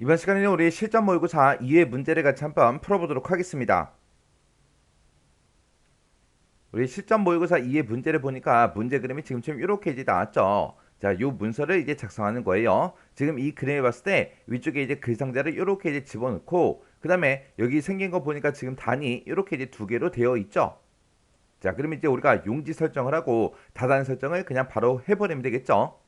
이번 시간에는 우리 실전 모의고사 2회 문제를 같이 한번 풀어보도록 하겠습니다. 우리 실전 모의고사 2회 문제를 보니까 문제 그림이 지금처럼 이렇게 이제 나왔죠. 자, 요 문서를 이제 작성하는 거예요. 지금 이 그림을 봤을 때 위쪽에 이제 글상자를 이렇게 이제 집어넣고, 그 다음에 여기 생긴 거 보니까 지금 단이 이렇게 이제 두 개로 되어 있죠. 자, 그러면 이제 우리가 용지 설정을 하고 다단 설정을 그냥 바로 해버리면 되겠죠.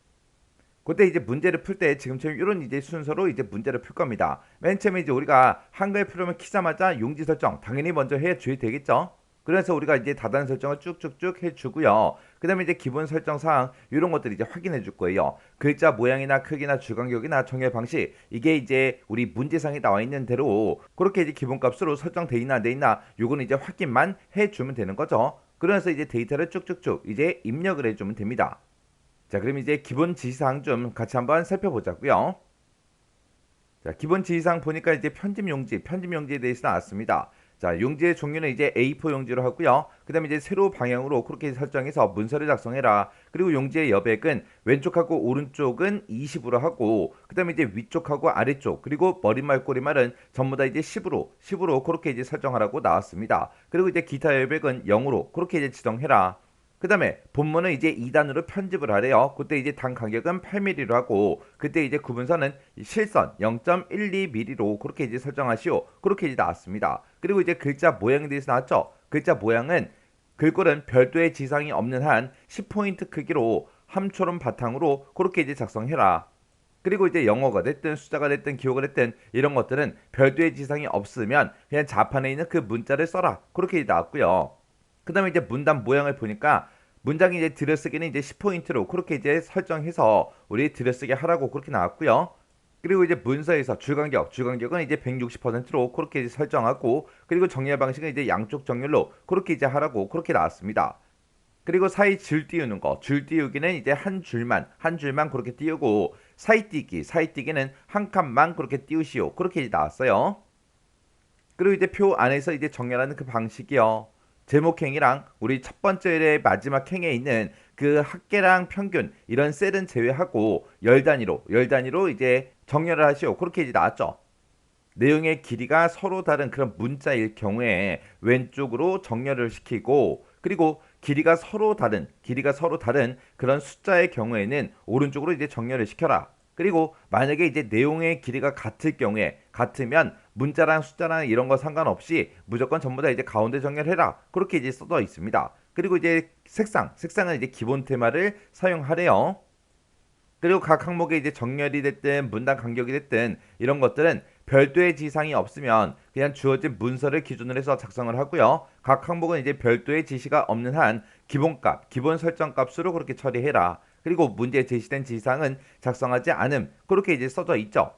그때 이제 문제를 풀 때 지금처럼 이런 이제 순서로 이제 문제를 풀 겁니다. 맨 처음에 이제 우리가 한글 프로그램을 키자마자 용지 설정 당연히 먼저 해줘야 되겠죠. 그래서 우리가 이제 다단 설정을 쭉쭉쭉 해주고요. 그 다음에 이제 기본 설정 사항 이런 것들 이제 확인해 줄 거예요. 글자 모양이나 크기나 주간격이나 정렬 방식 이게 이제 우리 문제상에 나와 있는 대로 그렇게 이제 기본값으로 설정돼 있나 안 돼 있나 요거는 이제 확인만 해주면 되는 거죠. 그래서 이제 데이터를 쭉쭉쭉 이제 입력을 해주면 됩니다. 자, 그럼 이제 기본 지시사항 좀 같이 한번 살펴보자고요. 자, 기본 지시사항 보니까 이제 편집 용지에 대해서 나왔습니다. 자, 용지의 종류는 이제 A4 용지로 하고요. 그 다음에 이제 세로 방향으로 그렇게 설정해서 문서를 작성해라. 그리고 용지의 여백은 왼쪽하고 오른쪽은 20으로 하고, 그 다음에 이제 위쪽하고 아래쪽, 그리고 머릿말, 꼬리말은 전부 다 이제 10으로 그렇게 이제 설정하라고 나왔습니다. 그리고 이제 기타 여백은 0으로 그렇게 이제 지정해라. 그 다음에 본문은 이제 2단으로 편집을 하래요. 그때 이제 단 간격은 8mm로 하고, 그때 이제 구분선은 실선 0.12mm로 그렇게 이제 설정하시오. 그렇게 이제 나왔습니다. 그리고 이제 글자 모양에 대해서 나왔죠. 글자 모양은 글꼴은 별도의 지상이 없는 한 10포인트 크기로 함초롬 바탕으로 그렇게 이제 작성해라. 그리고 이제 영어가 됐든 숫자가 됐든 기호가 됐든 이런 것들은 별도의 지상이 없으면 그냥 자판에 있는 그 문자를 써라. 그렇게 나왔고요. 그 다음에 이제 문단 모양을 보니까 문장이 이제 들여쓰기는 이제 10포인트로 그렇게 이제 설정해서 우리 들여쓰기 하라고 그렇게 나왔고요. 그리고 이제 문서에서 주간격은 이제 160%로 그렇게 이제 설정하고, 그리고 정렬 방식은 이제 양쪽 정렬로 그렇게 이제 하라고 그렇게 나왔습니다. 그리고 사이 줄 띄우는 거, 줄 띄우기는 이제 한 줄만 그렇게 띄우고, 사이 띄기는 한 칸만 그렇게 띄우시오. 그렇게 이제 나왔어요. 그리고 이제 표 안에서 이제 정렬하는 그 방식이요. 제목행이랑 우리 첫 번째 마지막 행에 있는 그 합계랑 평균 이런 셀은 제외하고 열 단위로 이제 정렬을 하시오. 그렇게 이제 나왔죠. 내용의 길이가 서로 다른 그런 문자일 경우에 왼쪽으로 정렬을 시키고, 그리고 길이가 서로 다른 그런 숫자의 경우에는 오른쪽으로 이제 정렬을 시켜라. 그리고 만약에 이제 내용의 길이가 같으면 문자랑 숫자랑 이런 거 상관없이 무조건 전부 다 이제 가운데 정렬해라. 그렇게 이제 써져 있습니다. 그리고 이제 색상은 이제 기본 테마를 사용하래요. 그리고 각 항목에 이제 정렬이 됐든 문단 간격이 됐든 이런 것들은 별도의 지시사항이 없으면 그냥 주어진 문서를 기준으로 해서 작성을 하고요. 각 항목은 이제 별도의 지시가 없는 한 기본 설정 값으로 그렇게 처리해라. 그리고 문제에 제시된 지시사항은 작성하지 않음. 그렇게 이제 써져 있죠.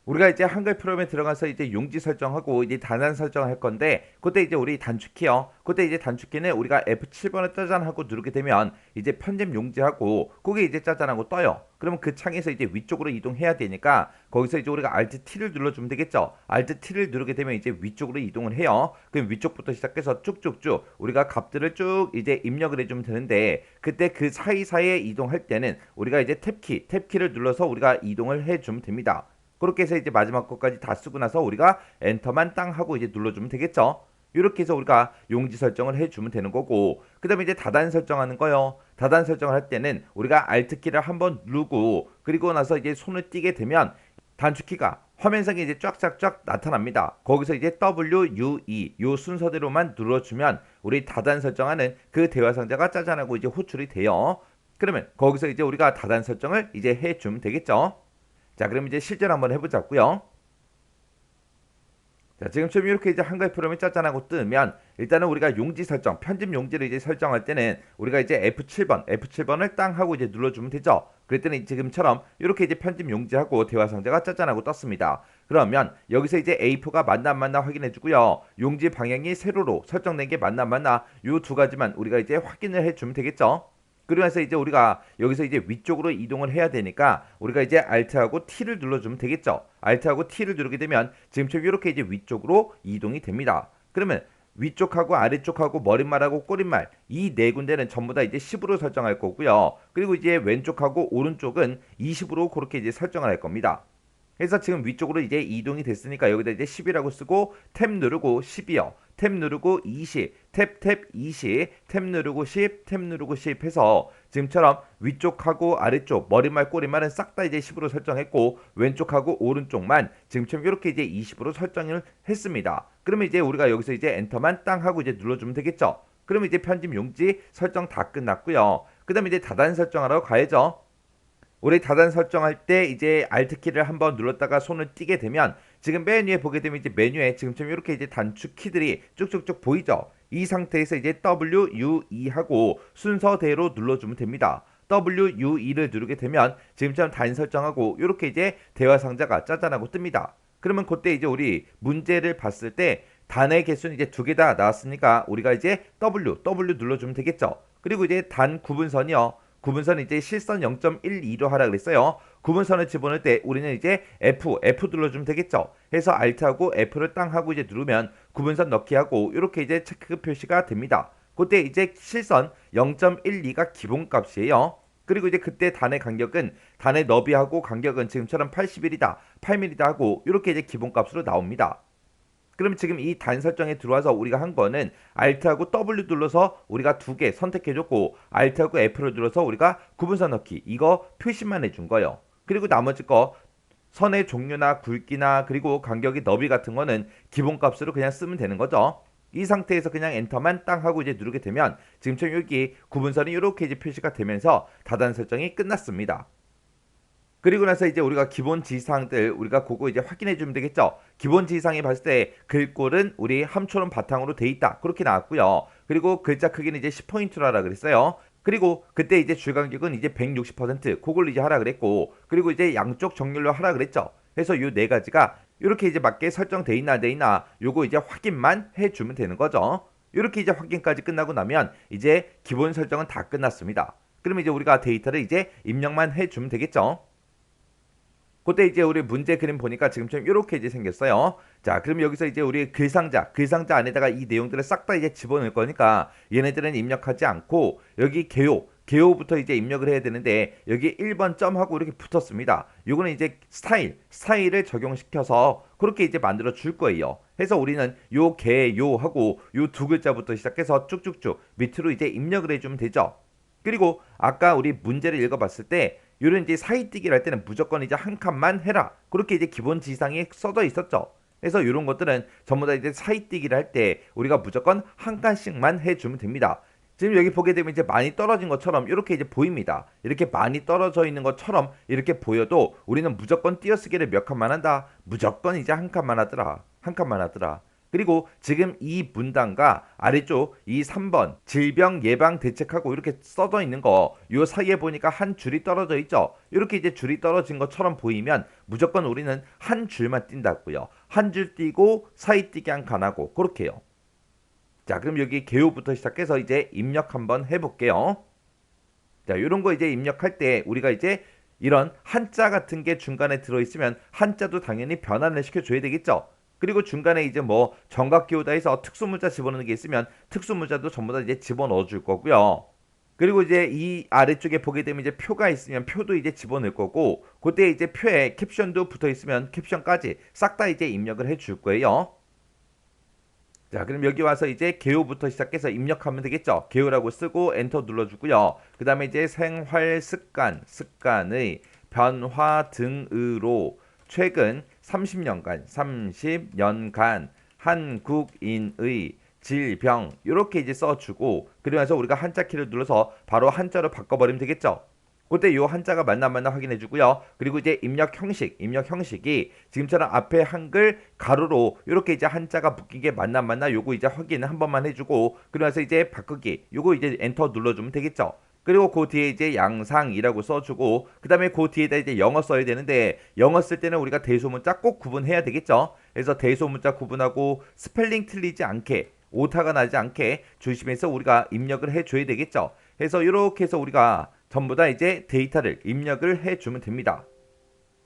우리가 이제 한글 프로그램에 들어가서 이제 용지 설정하고 이제 단안 설정할 건데, 그때 이제 우리 단축키요. 그때 이제 단축키는 우리가 F7번을 짜잔하고 누르게 되면 이제 편집 용지하고 그게 이제 짜잔하고 떠요. 그러면 그 창에서 이제 위쪽으로 이동해야 되니까 거기서 이제 우리가 Alt T를 눌러주면 되겠죠. Alt T를 누르게 되면 이제 위쪽으로 이동을 해요. 그럼 위쪽부터 시작해서 쭉쭉쭉 우리가 값들을 쭉 이제 입력을 해주면 되는데, 그때 그 사이사이에 이동할 때는 우리가 이제 탭키를 눌러서 우리가 이동을 해주면 됩니다. 그렇게 해서 이제 마지막 것까지 다 쓰고 나서 우리가 엔터만 땅 하고 이제 눌러주면 되겠죠. 이렇게 해서 우리가 용지 설정을 해주면 되는 거고, 그 다음에 이제 다단 설정하는 거요. 다단 설정을 할 때는 우리가 Alt키를 한번 누르고, 그리고 나서 이제 손을 띄게 되면 단축키가 화면상에 이제 쫙쫙쫙 나타납니다. 거기서 이제 WUE 요 순서대로만 눌러주면 우리 다단 설정하는 그 대화 상자가 짜잔하고 이제 호출이 돼요. 그러면 거기서 이제 우리가 다단 설정을 이제 해주면 되겠죠. 자, 그럼 이제 실전 한번 해보자고요. 자, 지금처럼 이렇게 이제 한글 프로그램이 짜잔하고 뜨면 일단은 우리가 용지 설정, 편집 용지를 이제 설정할 때는 우리가 이제 F7번을 땅 하고 이제 눌러주면 되죠. 그랬더니 지금처럼 이렇게 이제 편집 용지하고 대화 상자가 짜잔하고 떴습니다. 그러면 여기서 이제 A4가 맞나 안 맞나 확인해주고요. 용지 방향이 세로로 설정된 게 맞나 안 맞나 요 두 가지만 우리가 이제 확인을 해주면 되겠죠. 그러면서 이제 우리가 여기서 이제 위쪽으로 이동을 해야 되니까 우리가 이제 Alt하고 T를 눌러주면 되겠죠. Alt하고 T를 누르게 되면 지금처럼 이렇게 이제 위쪽으로 이동이 됩니다. 그러면 위쪽하고 아래쪽하고 머릿말하고 꼬릿말 이 네 군데는 전부 다 이제 10으로 설정할 거고요. 그리고 이제 왼쪽하고 오른쪽은 20으로 그렇게 이제 설정을 할 겁니다. 해서 지금 위쪽으로 이제 이동이 됐으니까 여기다 이제 10이라고 쓰고 탭 누르고 10이요. 탭 누르고 20, 탭 20, 탭 누르고 10, 탭 누르고 10 해서 지금처럼 위쪽하고 아래쪽 머리말 꼬리말은 싹 다 이제 10으로 설정했고 왼쪽하고 오른쪽만 지금처럼 이렇게 이제 20으로 설정을 했습니다. 그러면 이제 우리가 여기서 이제 엔터만 땅 하고 이제 눌러주면 되겠죠. 그러면 이제 편집 용지 설정 다 끝났고요. 그 다음에 이제 다단 설정하러 가야죠. 우리 다단 설정할 때 이제 Alt키를 한번 눌렀다가 손을 띄게 되면 지금 맨 위에 보게 되면 이제 메뉴에 지금처럼 이렇게 이제 단축 키들이 쭉쭉쭉 보이죠. 이 상태에서 이제 W, U, E 하고 순서대로 눌러주면 됩니다. W, U, E를 누르게 되면 지금처럼 단 설정하고 이렇게 이제 대화 상자가 짜잔하고 뜹니다. 그러면 그때 이제 우리 문제를 봤을 때 단의 개수는 이제 두 개 다 나왔으니까 우리가 이제 W 눌러주면 되겠죠. 그리고 이제 단 구분선이요. 구분선 이제 실선 0.12로 하라 그랬어요. 구분선을 집어넣을 때 우리는 이제 F 눌러주면 되겠죠. 해서 Alt하고 F를 땅 하고 이제 누르면 구분선 넣기 하고 이렇게 이제 체크 표시가 됩니다. 그때 이제 실선 0.12가 기본값이에요. 그리고 이제 그때 단의 간격은 단의 너비하고 간격은 지금처럼 81이다, 8mm다 하고 이렇게 이제 기본값으로 나옵니다. 그럼 지금 이 단 설정에 들어와서 우리가 한 거는 Alt하고 W 눌러서 우리가 두 개 선택해줬고 Alt하고 F를 눌러서 우리가 구분선 넣기 이거 표시만 해준 거예요. 그리고 나머지 거 선의 종류나 굵기나 그리고 간격이 너비 같은 거는 기본값으로 그냥 쓰면 되는 거죠. 이 상태에서 그냥 엔터만 땅 하고 이제 누르게 되면 지금처럼 여기 구분선이 이렇게 이제 표시가 되면서 다단 설정이 끝났습니다. 그리고 나서 이제 우리가 기본 지시사항들 우리가 그거 이제 확인해 주면 되겠죠. 기본 지시사항에 봤을 때 글꼴은 우리 함초론 바탕으로 돼 있다. 그렇게 나왔고요. 그리고 글자 크기는 이제 10포인트로 하라 그랬어요. 그리고 그때 이제 줄간격은 이제 160% 그걸 이제 하라 그랬고 그리고 이제 양쪽 정렬로 하라 그랬죠. 그래서 요 네 가지가 이렇게 이제 맞게 설정돼 있나 안 돼 있나 요거 이제 확인만 해주면 되는 거죠. 이렇게 이제 확인까지 끝나고 나면 이제 기본 설정은 다 끝났습니다. 그러면 이제 우리가 데이터를 이제 입력만 해주면 되겠죠. 그때 이제 우리 문제 그림 보니까 지금처럼 이렇게 이제 생겼어요. 자, 그럼 여기서 이제 우리 글상자 안에다가 이 내용들을 싹 다 이제 집어넣을 거니까 얘네들은 입력하지 않고 여기 개요부터 이제 입력을 해야 되는데 여기 1번 점하고 이렇게 붙었습니다. 요거는 이제 스타일을 적용시켜서 그렇게 이제 만들어 줄 거예요. 해서 우리는 요 개요하고 요 두 글자부터 시작해서 쭉쭉쭉 밑으로 이제 입력을 해주면 되죠. 그리고 아까 우리 문제를 읽어봤을 때 요런 이제 사이뛰기를 할 때는 무조건 이제 한 칸만 해라. 그렇게 이제 기본 지시사항에 써져 있었죠. 그래서 이런 것들은 전부 다 이제 사이뛰기를 할 때 우리가 무조건 한 칸씩만 해주면 됩니다. 지금 여기 보게 되면 이제 많이 떨어진 것처럼 이렇게 이제 보입니다. 이렇게 많이 떨어져 있는 것처럼 이렇게 보여도 우리는 무조건 띄어쓰기를 몇 칸만 한다. 무조건 이제 한 칸만 하더라. 한 칸만 하더라. 그리고 지금 이 문단과 아래쪽 이 3번 질병 예방 대책하고 이렇게 써져 있는 거 요 사이에 보니까 한 줄이 떨어져 있죠. 이렇게 이제 줄이 떨어진 것처럼 보이면 무조건 우리는 한 줄만 띈다고요. 한 줄 띄고 사이 띄기 한 칸 하고 그렇게요. 자, 그럼 여기 개요부터 시작해서 이제 입력 한번 해볼게요. 자, 요런 거 이제 입력할 때 우리가 이제 이런 한자 같은 게 중간에 들어있으면 한자도 당연히 변환을 시켜줘야 되겠죠. 그리고 중간에 이제 뭐 정각기호다해서 특수문자 집어넣는 게 있으면 특수문자도 전부 다 이제 집어넣어 줄 거고요. 그리고 이제 이 아래쪽에 보게 되면 이제 표가 있으면 표도 이제 집어넣을 거고 그때 이제 표에 캡션도 붙어 있으면 캡션까지 싹 다 이제 입력을 해 줄 거예요. 자, 그럼 여기 와서 이제 개요부터 시작해서 입력하면 되겠죠. 개요라고 쓰고 엔터 눌러주고요. 그 다음에 이제 생활 습관의 변화 등으로 최근 30년간 한국인의 질병 이렇게 이제 써주고 그러면서 우리가 한자 키를 눌러서 바로 한자로 바꿔버리면 되겠죠. 그때 요 한자가 맞나 확인해주고요. 그리고 이제 입력 형식이 지금처럼 앞에 한글 가로로 이렇게 이제 한자가 묶이게 맞나 요거 이제 확인 한 번만 해주고 그러면서 이제 바꾸기 요거 이제 엔터 눌러주면 되겠죠. 그리고 그 뒤에 이제 양상이라고 써주고 그 다음에 그 뒤에다 이제 영어 써야 되는데 영어 쓸 때는 우리가 대소문자 꼭 구분해야 되겠죠. 그래서 대소문자 구분하고 스펠링 틀리지 않게 오타가 나지 않게 조심해서 우리가 입력을 해줘야 되겠죠. 그래서 이렇게 해서 우리가 전부 다 이제 데이터를 입력을 해주면 됩니다.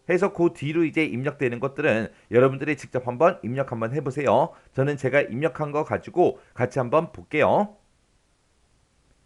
해서 그 뒤로 이제 입력되는 것들은 여러분들이 직접 한번 입력 한번 해보세요. 저는 제가 입력한 거 가지고 같이 한번 볼게요.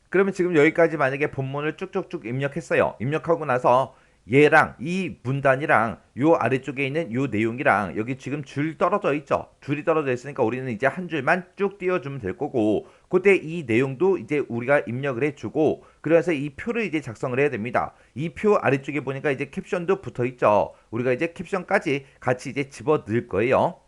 그러면 지금 여기까지 만약에 본문을 쭉쭉쭉 입력했어요. 입력하고 나서 얘랑 이 문단이랑 요 아래쪽에 있는 요 내용이랑 여기 지금 줄 떨어져 있죠. 줄이 떨어져 있으니까 우리는 이제 한 줄만 쭉 띄워주면 될 거고, 그때 이 내용도 이제 우리가 입력을 해주고, 그래서 이 표를 이제 작성을 해야 됩니다. 이 표 아래쪽에 보니까 이제 캡션도 붙어 있죠. 우리가 이제 캡션까지 같이 이제 집어 넣을 거예요.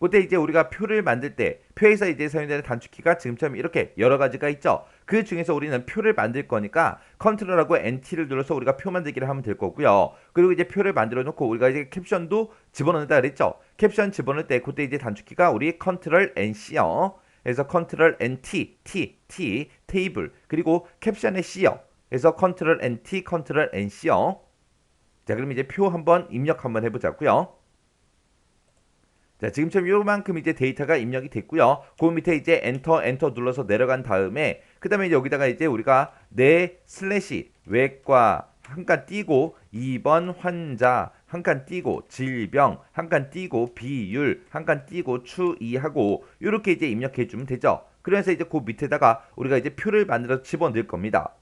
그때 이제 우리가 표를 만들 때 표에서 이제 사용되는 단축키가 지금처럼 이렇게 여러 가지가 있죠. 그 중에서 우리는 표를 만들 거니까 컨트롤하고 NT를 눌러서 우리가 표 만들기를 하면 될 거고요. 그리고 이제 표를 만들어 놓고 우리가 이제 캡션도 집어넣는다 그랬죠. 캡션 집어넣을 때 그때 이제 단축키가 우리 컨트롤 NC요. 그래서 컨트롤 NT, T, 테이블, 그리고 캡션의 C요. 그래서 컨트롤 NT, 컨트롤 NC요. 자, 그럼 이제 표 한번 입력 한번 해보자고요. 자, 지금처럼 요만큼 이제 데이터가 입력이 됐고요. 그 밑에 이제 엔터 눌러서 내려간 다음에 그 다음에 여기다가 이제 우리가 내 슬래시 외과 한 칸 띄고 2번 환자 한 칸 띄고 질병 한 칸 띄고 비율 한 칸 띄고 추이하고 이렇게 이제 입력해 주면 되죠. 그래서 이제 그 밑에다가 우리가 이제 표를 만들어서 집어넣을 겁니다.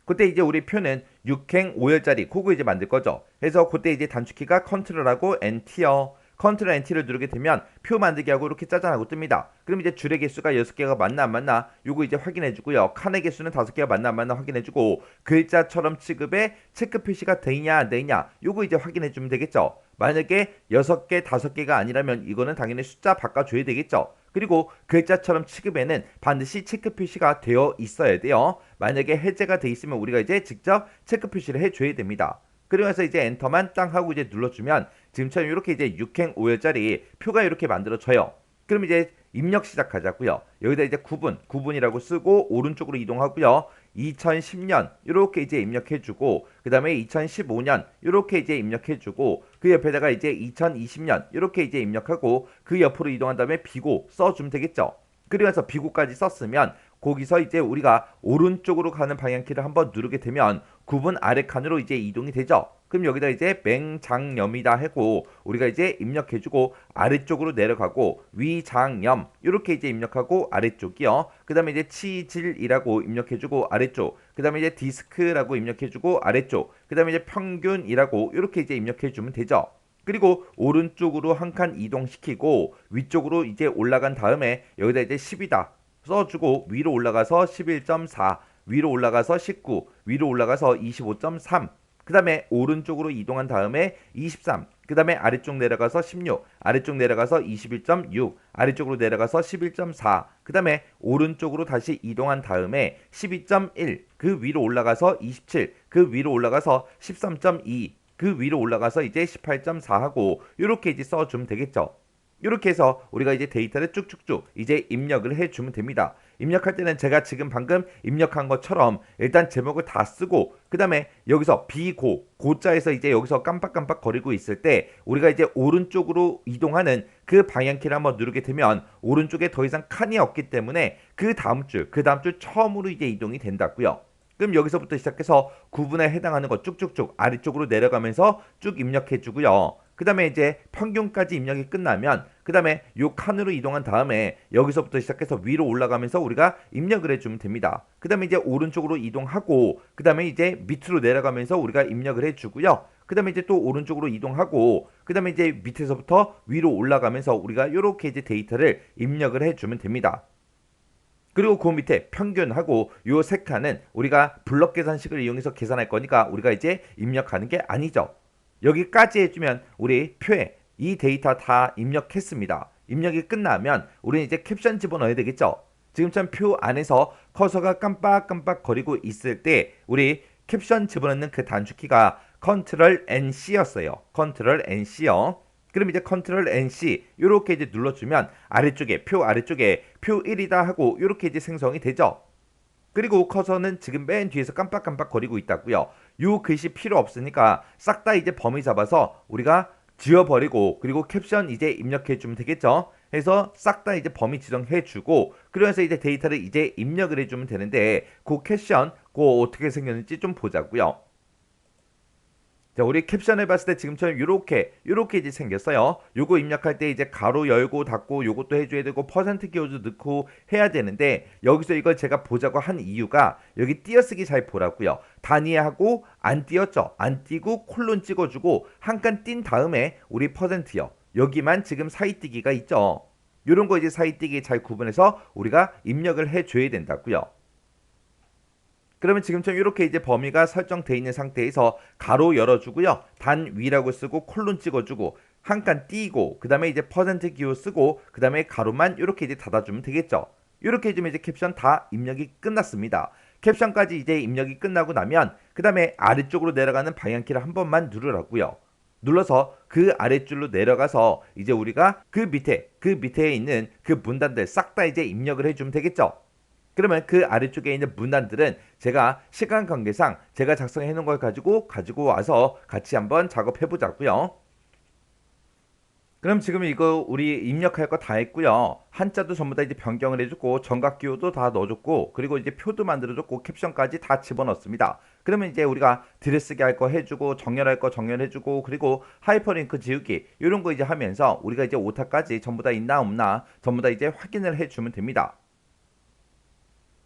그때 이제 우리 표는 6행 5열짜리 그거 이제 만들 거죠. 그래서 그때 이제 단축키가 컨트롤하고 NT요. 컨트롤 NT를 누르게 되면 표 만들기 하고 이렇게 짜잔하고 뜹니다. 그럼 이제 줄의 개수가 6개가 맞나 안 맞나 요거 이제 확인해 주고요. 칸의 개수는 5개가 맞나 안 맞나 확인해 주고, 글자처럼 취급에 체크 표시가 되냐 안 되냐 요거 이제 확인해 주면 되겠죠. 만약에 6개 5개가 아니라면 이거는 당연히 숫자 바꿔줘야 되겠죠. 그리고 글자처럼 취급에는 반드시 체크 표시가 되어 있어야 돼요. 만약에 해제가 돼 있으면 우리가 이제 직접 체크 표시를 해줘야 됩니다. 그러면서 이제 엔터만 땅 하고 이제 눌러주면 지금처럼 이렇게 이제 6행 5열짜리 표가 이렇게 만들어져요. 그럼 이제 입력 시작하자고요. 여기다 이제 구분이라고 쓰고 오른쪽으로 이동하고요. 2010년 이렇게 이제 입력해주고, 그 다음에 2015년 이렇게 이제 입력해주고, 그 옆에다가 이제 2020년 이렇게 이제 입력하고 그 옆으로 이동한 다음에 비고 써주면 되겠죠. 그러면서 비고까지 썼으면 거기서 이제 우리가 오른쪽으로 가는 방향키를 한번 누르게 되면 구분 아래 칸으로 이제 이동이 되죠. 그럼 여기다 이제 맹장염이다 하고 우리가 이제 입력해주고 아래쪽으로 내려가고 위장염 이렇게 이제 입력하고 아래쪽이요. 그 다음에 이제 치질이라고 입력해주고 아래쪽. 그 다음에 이제 디스크라고 입력해주고 아래쪽. 그 다음에 이제 평균이라고 이렇게 이제 입력해주면 되죠. 그리고 오른쪽으로 한 칸 이동시키고 위쪽으로 이제 올라간 다음에 여기다 이제 10이다 써주고 위로 올라가서 11.4, 위로 올라가서 19, 위로 올라가서 25.3, 그 다음에 오른쪽으로 이동한 다음에 23, 그 다음에 아래쪽 내려가서 16, 아래쪽 내려가서 21.6, 아래쪽으로 내려가서 11.4, 그 다음에 오른쪽으로 다시 이동한 다음에 12.1, 그 위로 올라가서 27, 그 위로 올라가서 13.2, 그 위로 올라가서 이제 18.4 하고 이렇게 이제 써주면 되겠죠. 이렇게 해서 우리가 이제 데이터를 쭉쭉쭉 이제 입력을 해주면 됩니다. 입력할 때는 제가 지금 방금 입력한 것처럼 일단 제목을 다 쓰고 그 다음에 여기서 비고 고자에서 이제 여기서 깜빡깜빡 거리고 있을 때 우리가 이제 오른쪽으로 이동하는 그 방향키를 한번 누르게 되면 오른쪽에 더 이상 칸이 없기 때문에 그 다음 줄 처음으로 이제 이동이 된다고요. 그럼 여기서부터 시작해서 구분에 해당하는 거 쭉쭉쭉 아래쪽으로 내려가면서 쭉 입력해 주고요. 그 다음에 이제 평균까지 입력이 끝나면 그 다음에 요 칸으로 이동한 다음에 여기서부터 시작해서 위로 올라가면서 우리가 입력을 해주면 됩니다. 그 다음에 이제 오른쪽으로 이동하고 그 다음에 이제 밑으로 내려가면서 우리가 입력을 해주고요. 그 다음에 이제 또 오른쪽으로 이동하고 그 다음에 이제 밑에서부터 위로 올라가면서 우리가 이렇게 이제 데이터를 입력을 해주면 됩니다. 그리고 그 밑에 평균하고 요 세 칸은 우리가 블럭 계산식을 이용해서 계산할 거니까 우리가 이제 입력하는 게 아니죠. 여기까지 해주면 우리 표에 이 데이터 다 입력했습니다. 입력이 끝나면 우리는 이제 캡션 집어넣어야 되겠죠. 지금처럼 표 안에서 커서가 깜빡깜빡 거리고 있을 때 우리 캡션 집어넣는 그 단축키가 컨트롤 NC였어요. 컨트롤 NC요. 그럼 이제 컨트롤 NC 이렇게 이제 눌러주면 아래쪽에 표 1이다 하고 이렇게 이제 생성이 되죠. 그리고 커서는 지금 맨 뒤에서 깜빡깜빡 거리고 있다고요. 요 글씨 필요 없으니까 싹 다 이제 범위 잡아서 우리가 지워버리고 그리고 캡션 이제 입력해주면 되겠죠. 해서 싹 다 이제 범위 지정해주고 그러면서 이제 데이터를 이제 입력을 해주면 되는데 그 캡션 그거 어떻게 생겼는지 좀 보자고요. 자, 우리 캡션을 봤을 때 지금처럼 요렇게 이제 생겼어요. 요거 입력할 때 이제 가로 열고 닫고 요것도 해줘야 되고 퍼센트 기호도 넣고 해야 되는데, 여기서 이걸 제가 보자고 한 이유가 여기 띄어쓰기 잘 보라고요. 단위하고 안 띄었죠. 안 띄고 콜론 찍어주고 한 칸 띈 다음에 우리 퍼센트요. 여기만 지금 사이띄기가 있죠. 요런 거 이제 사이띄기 잘 구분해서 우리가 입력을 해줘야 된다고요. 그러면 지금처럼 이렇게 이제 범위가 설정되어 있는 상태에서 가로 열어주고요. 단 위라고 쓰고 콜론 찍어주고 한 칸 띄고 그 다음에 이제 퍼센트 기호 쓰고 그 다음에 가로만 이렇게 이제 닫아주면 되겠죠. 이렇게 해주면 이제 캡션 다 입력이 끝났습니다. 캡션까지 이제 입력이 끝나고 나면 그 다음에 아래쪽으로 내려가는 방향키를 한 번만 누르라고요. 눌러서 그 아래줄로 내려가서 이제 우리가 그 밑에 있는 그 문단들 싹 다 이제 입력을 해주면 되겠죠. 그러면 그 아래쪽에 있는 문단들은 제가 시간 관계상 제가 작성해 놓은 걸 가지고 와서 같이 한번 작업해 보자고요. 그럼 지금 이거 우리 입력할 거 다 했고요. 한자도 전부 다 이제 변경을 해줬고 정각기호도 다 넣어줬고 그리고 이제 표도 만들어줬고 캡션까지 다 집어넣었습니다. 그러면 이제 우리가 들여쓰기 할 거 해주고 정렬할 거 정렬해주고 그리고 하이퍼링크 지우기 이런 거 이제 하면서 우리가 이제 오타까지 전부 다 있나 없나 전부 다 이제 확인을 해주면 됩니다.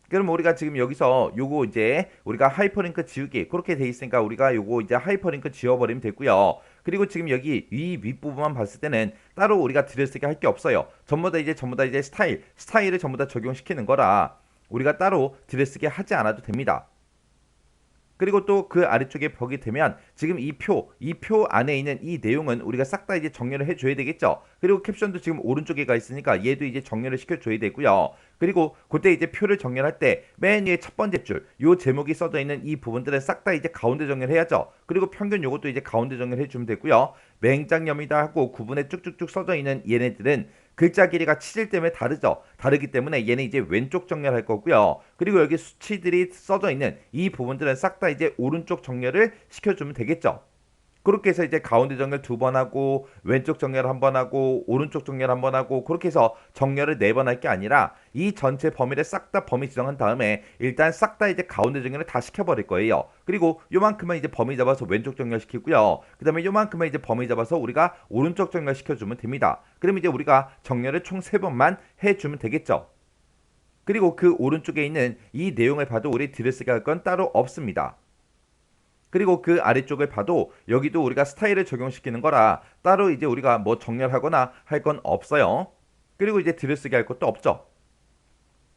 그럼 우리가 지금 여기서 요거 이제 우리가 하이퍼링크 지우기 그렇게 돼 있으니까 우리가 요거 이제 하이퍼링크 지워버리면 되고요. 그리고 지금 여기 위 윗부분만 봤을 때는 따로 우리가 들여쓰기 할 게 없어요. 전부 다 이제 스타일을 전부 다 적용시키는 거라 우리가 따로 들여쓰기 하지 않아도 됩니다. 그리고 또 그 아래쪽에 벽이 되면 지금 이 표 안에 있는 이 내용은 우리가 싹 다 이제 정렬을 해줘야 되겠죠. 그리고 캡션도 지금 오른쪽에 가 있으니까 얘도 이제 정렬을 시켜줘야 되고요. 그리고 그때 이제 표를 정렬할 때 맨 위에 첫 번째 줄 요 제목이 써져 있는 이 부분들은 싹 다 이제 가운데 정렬해야죠. 그리고 평균 요것도 이제 가운데 정렬해주면 되고요. 맹장염이다 하고 구분에 쭉쭉쭉 써져 있는 얘네들은 글자 길이가 치질 때문에 다르기 때문에 얘는 이제 왼쪽 정렬할 거고요. 그리고 여기 수치들이 써져 있는 이 부분들은 싹 다 이제 오른쪽 정렬을 시켜주면 되겠죠. 그렇게 해서 이제 가운데 정렬 2번 하고 왼쪽 정렬 1번 하고 오른쪽 정렬 1번 하고 그렇게 해서 정렬을 4번 할 게 아니라 이 전체 범위를 싹 다 범위 지정한 다음에 일단 싹 다 이제 가운데 정렬을 다 시켜버릴 거예요. 그리고 요만큼은 이제 범위 잡아서 왼쪽 정렬 시키고요. 그 다음에 요만큼은 이제 범위 잡아서 우리가 오른쪽 정렬 시켜주면 됩니다. 그럼 이제 우리가 정렬을 총 3번만 해주면 되겠죠. 그리고 그 오른쪽에 있는 이 내용을 봐도 우리 들여쓰기 할 건 따로 없습니다. 그리고 그 아래쪽을 봐도 여기도 우리가 스타일을 적용시키는 거라 따로 이제 우리가 뭐 정렬하거나 할 건 없어요. 그리고 이제 들여쓰기 할 것도 없죠.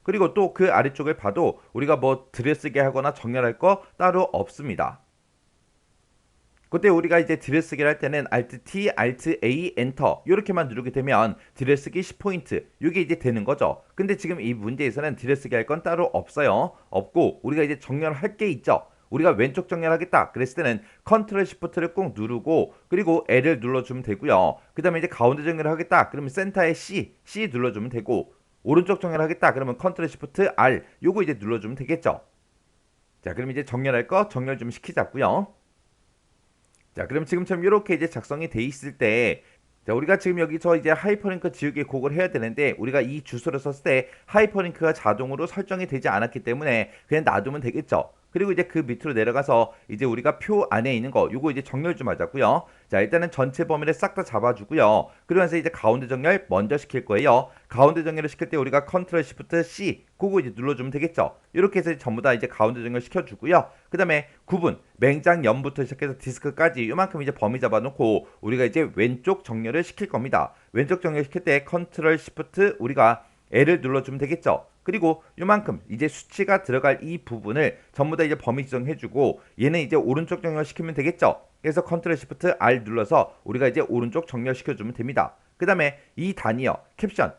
그리고 또 그 아래쪽을 봐도 우리가 뭐 들여쓰기 하거나 정렬할 거 따로 없습니다. 그때 우리가 이제 들여쓰기를 할 때는 Alt T, Alt A, 엔터 이렇게만 누르게 되면 들여쓰기 10포인트 이게 이제 되는 거죠. 근데 지금 이 문제에서는 들여쓰기 할 건 따로 없어요. 없고 우리가 이제 정렬할 게 있죠. 우리가 왼쪽 정렬하겠다 그랬을 때는 컨트롤 시프트를 꼭 누르고 그리고 L을 눌러주면 되고요. 그 다음에 이제 가운데 정렬을 하겠다 그러면 센터에 C 눌러주면 되고 오른쪽 정렬하겠다 그러면 컨트롤 시프트 R 요거 이제 눌러주면 되겠죠. 자, 그럼 이제 정렬할 거 정렬 좀 시키자고요. 자, 그럼 지금처럼 이렇게 이제 작성이 돼 있을 때 자, 우리가 지금 여기서 이제 하이퍼링크 지우기 곡을 해야 되는데 우리가 이 주소를 썼을 때 하이퍼링크가 자동으로 설정이 되지 않았기 때문에 그냥 놔두면 되겠죠. 그리고 이제 그 밑으로 내려가서 이제 우리가 표 안에 있는 거 요거 이제 정렬 좀 하자고요. 자, 일단은 전체 범위를 싹 다 잡아주고요. 그러면서 이제 가운데 정렬 먼저 시킬 거예요. 가운데 정렬을 시킬 때 우리가 컨트롤 시프트 C 그거 이제 눌러주면 되겠죠. 이렇게 해서 전부 다 이제 가운데 정렬 시켜주고요. 그 다음에 구분 맹장염부터 시작해서 디스크까지 요만큼 이제 범위 잡아놓고 우리가 이제 왼쪽 정렬을 시킬 겁니다. 왼쪽 정렬 시킬 때 컨트롤 시프트 우리가 L을 눌러주면 되겠죠. 그리고 요만큼 이제 수치가 들어갈 이 부분을 전부 다 이제 범위 지정해주고 얘는 이제 오른쪽 정렬시키면 되겠죠. 그래서 컨트롤 시프트 R 눌러서 우리가 이제 오른쪽 정렬시켜주면 됩니다. 그 다음에 이 단위요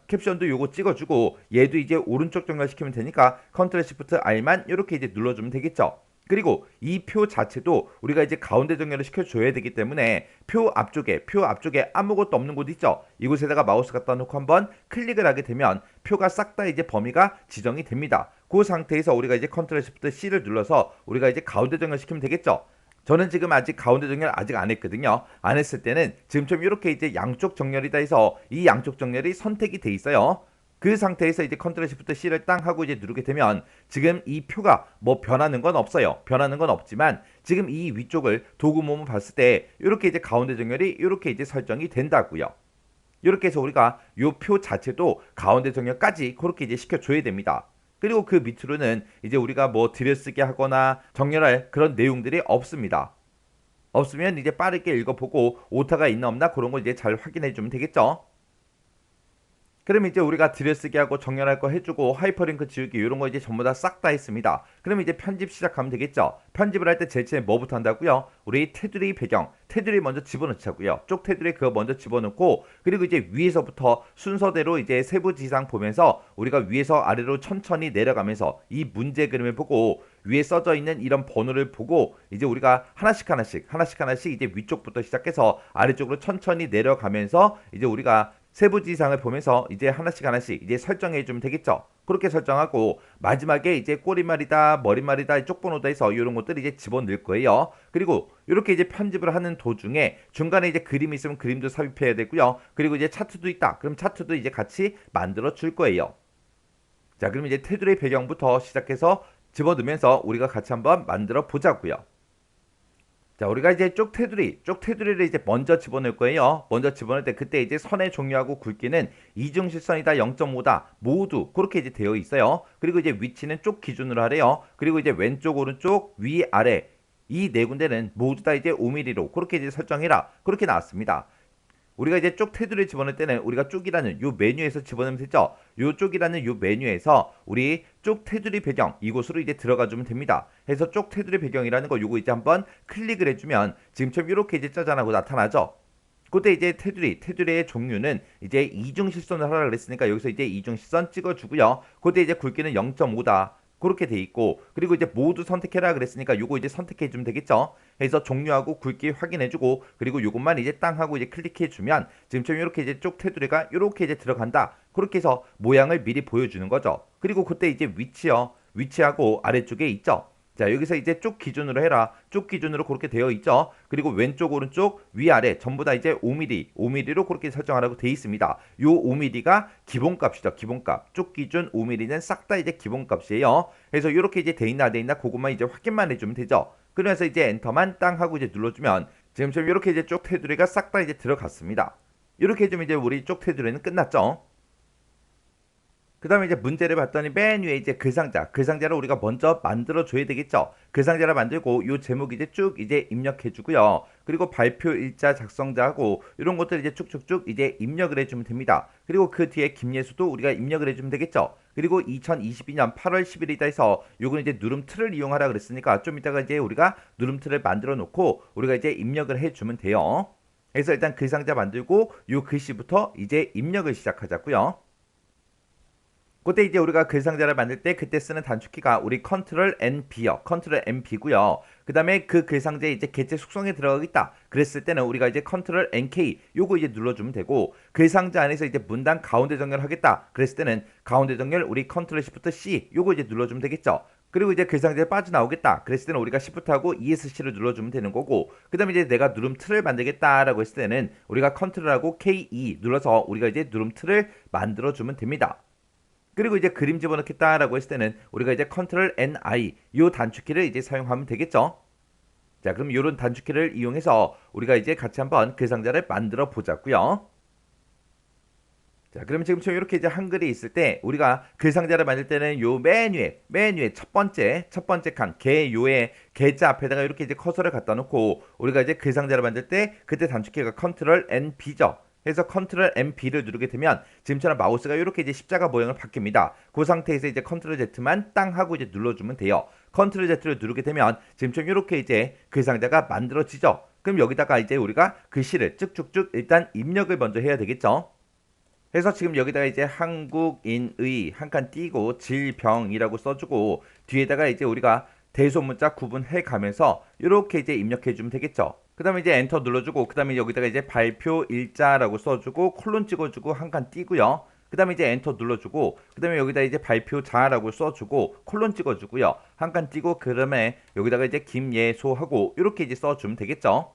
캡션도 요거 찍어주고 얘도 이제 오른쪽 정렬시키면 되니까 컨트롤 시프트 R만 이렇게 이제 눌러주면 되겠죠. 그리고 이 표 자체도 우리가 이제 가운데 정렬을 시켜줘야 되기 때문에 표 앞쪽에 아무것도 없는 곳 있죠. 이곳에다가 마우스 갖다 놓고 한번 클릭을 하게 되면 표가 싹 다 이제 범위가 지정이 됩니다. 그 상태에서 우리가 이제 컨트롤 시프트 C를 눌러서 우리가 이제 가운데 정렬 시키면 되겠죠. 저는 지금 아직 가운데 정렬 아직 안 했거든요. 안 했을 때는 지금처럼 이렇게 이제 양쪽 정렬이다 해서 이 양쪽 정렬이 선택이 돼 있어요. 그 상태에서 이제 컨트롤 시프트 C를 땅 하고 이제 누르게 되면 지금 이 표가 뭐 변하는 건 없어요. 변하는 건 없지만 지금 이 위쪽을 도구 모음을 봤을 때 이렇게 이제 가운데 정렬이 이렇게 이제 설정이 된다고요. 이렇게 해서 우리가 요 표 자체도 가운데 정렬까지 그렇게 이제 시켜줘야 됩니다. 그리고 그 밑으로는 이제 우리가 뭐 들여쓰기 하거나 정렬할 그런 내용들이 없습니다. 없으면 이제 빠르게 읽어보고 오타가 있나 없나 그런 거 이제 잘 확인해 주면 되겠죠. 그럼 이제 우리가 들여쓰기 하고 정렬할 거 해주고 하이퍼링크 지우기 이런 거 이제 전부 다 싹 다 했습니다. 그럼 이제 편집 시작하면 되겠죠. 편집을 할 때 제일 처음에 뭐부터 한다고요? 우리 테두리 배경, 테두리 먼저 집어넣자고요. 쪽 테두리 그거 먼저 집어넣고 그리고 이제 위에서부터 순서대로 이제 세부 지상 보면서 우리가 위에서 아래로 천천히 내려가면서 이 문제 그림을 보고 위에 써져 있는 이런 번호를 보고 이제 우리가 하나씩 이제 위쪽부터 시작해서 아래쪽으로 천천히 내려가면서 이제 우리가 세부 지상을 보면서 이제 하나씩 이제 설정해 주면 되겠죠. 그렇게 설정하고 마지막에 이제 꼬리말이다, 머리말이다, 쪽번호다 해서 이런 것들 이제 집어넣을 거예요. 그리고 이렇게 이제 편집을 하는 도중에 중간에 이제 그림이 있으면 그림도 삽입해야 되고요. 그리고 이제 차트도 있다. 그럼 차트도 이제 같이 만들어 줄 거예요. 자, 그럼 이제 테두리 배경부터 시작해서 집어넣으면서 우리가 같이 한번 만들어 보자고요. 자, 우리가 이제 쪽 테두리를 이제 먼저 집어넣을 거예요. 먼저 집어넣을 때 그때 이제 선의 종류하고 굵기는 이중실선이다, 0.5다 모두 그렇게 이제 되어 있어요. 그리고 이제 위치는 쪽 기준으로 하래요. 그리고 이제 왼쪽, 오른쪽, 위, 아래 이 네 군데는 모두 다 이제 5mm로 그렇게 이제 설정해라. 그렇게 나왔습니다. 우리가 이제 쪽 테두리를 집어넣을 때는 우리가 쪽이라는 요 메뉴에서 집어넣으면 되죠. 요 쪽이라는 요 메뉴에서 우리 쪽 테두리 배경 이곳으로 이제 들어가 주면 됩니다. 해서 쪽 테두리 배경이라는 거 요거 이제 한번 클릭을 해주면 지금처럼 이렇게 이제 짜잔하고 나타나죠. 그때 이제 테두리의 종류는 이제 이중실선을 하라 그랬으니까 여기서 이제 이중실선 찍어주고요. 그때 이제 굵기는 0.5다. 그렇게 돼 있고 그리고 이제 모두 선택해라 그랬으니까 요거 이제 선택해 주면 되겠죠. 해서 종류하고 굵기 확인해 주고 그리고 요것만 이제 땅 하고 이제 클릭해 주면 지금처럼 이렇게 이제 쪽 테두리가 이렇게 이제 들어간다. 그렇게 해서 모양을 미리 보여주는 거죠. 그리고 그때 이제 위치하고 아래쪽에 있죠. 자, 여기서 이제 쪽 기준으로 해라. 쪽 기준으로 그렇게 되어 있죠. 그리고 왼쪽, 오른쪽, 위아래 전부 다 이제 5mm로 그렇게 설정하라고 되어 있습니다. 요 5mm가 기본값이죠. 기본값. 쪽 기준 5mm는 싹 다 이제 기본값이에요. 그래서 이렇게 이제 돼 있나 안 돼 있나 그것만 이제 확인만 해주면 되죠. 그래서 이제 엔터만 땅 하고 이제 눌러주면 지금처럼 이렇게 이제 쪽 테두리가 싹 다 이제 들어갔습니다. 이렇게 해주면 이제 우리 쪽 테두리는 끝났죠. 그 다음에 이제 문제를 봤더니 맨 위에 이제 글상자를 우리가 먼저 만들어 줘야 되겠죠. 글상자를 만들고 요 제목 이제 쭉 이제 입력해 주고요. 그리고 발표 일자 작성자하고 이런 것들 이제 쭉쭉쭉 이제 입력을 해주면 됩니다. 그리고 그 뒤에 김예수도 우리가 입력을 해주면 되겠죠. 그리고 2022년 8월 10일이다 해서 요건 이제 누름틀을 이용하라 그랬으니까 좀 이따가 이제 우리가 누름틀을 만들어 놓고 우리가 이제 입력을 해주면 돼요. 그래서 일단 글상자 만들고 요 글씨부터 이제 입력을 시작하자고요. 그때 이제 우리가 글상자를 만들 때 그때 쓰는 단축키가 우리 컨트롤 NB요. 컨트롤 NB고요. 그 다음에 그 글상자에 이제 개체 속성에 들어가겠다. 그랬을 때는 우리가 이제 컨트롤 NK 요거 이제 눌러주면 되고 글상자 안에서 이제 문단 가운데 정렬 하겠다. 그랬을 때는 가운데 정렬 우리 컨트롤 시프트 C 요거 이제 눌러주면 되겠죠. 그리고 이제 글상자에 빠져나오겠다. 그랬을 때는 우리가 시프트하고 ESC를 눌러주면 되는 거고 그 다음에 이제 내가 누름틀을 만들겠다라고 했을 때는 우리가 컨트롤하고 KE 눌러서 우리가 이제 누름틀을 만들어주면 됩니다. 그리고 이제 그림 집어넣겠다라고 했을 때는 우리가 이제 컨트롤 NI 요 단축키를 이제 사용하면 되겠죠. 자, 그럼 요런 단축키를 이용해서 우리가 이제 같이 한번 글상자를 만들어 보자고요. 자, 그럼 지금처럼 이렇게 이제 한글이 있을 때 우리가 글상자를 만들 때는 요 맨 위에 첫 번째 칸 요의 개자 앞에다가 이렇게 이제 커서를 갖다 놓고 우리가 이제 글상자를 만들 때 그때 단축키가 컨트롤 NB죠. 그래서 컨트롤 NB를 누르게 되면 지금처럼 마우스가 이렇게 이제 십자가 모양을 바뀝니다. 그 상태에서 이제 컨트롤 Z만 땅 하고 이제 눌러주면 돼요. 컨트롤 Z를 누르게 되면 지금처럼 이렇게 이제 글상자가 만들어지죠. 그럼 여기다가 이제 우리가 글씨를 쭉쭉쭉 일단 입력을 먼저 해야 되겠죠. 그래서 지금 여기다가 이제 한국인의 한 칸 띄고 질병이라고 써주고 뒤에다가 이제 우리가 대소문자 구분해 가면서 이렇게 이제 입력해 주면 되겠죠. 그 다음에 이제 엔터 눌러주고 그 다음에 여기다가 이제 발표 일자라고 써주고 콜론 찍어주고 한 칸 띄고요. 그 다음에 이제 엔터 눌러주고 그 다음에 여기다 이제 발표자라고 써주고 콜론 찍어주고요. 한 칸 띄고 그다음에 여기다가 이제 김예소하고 이렇게 이제 써주면 되겠죠.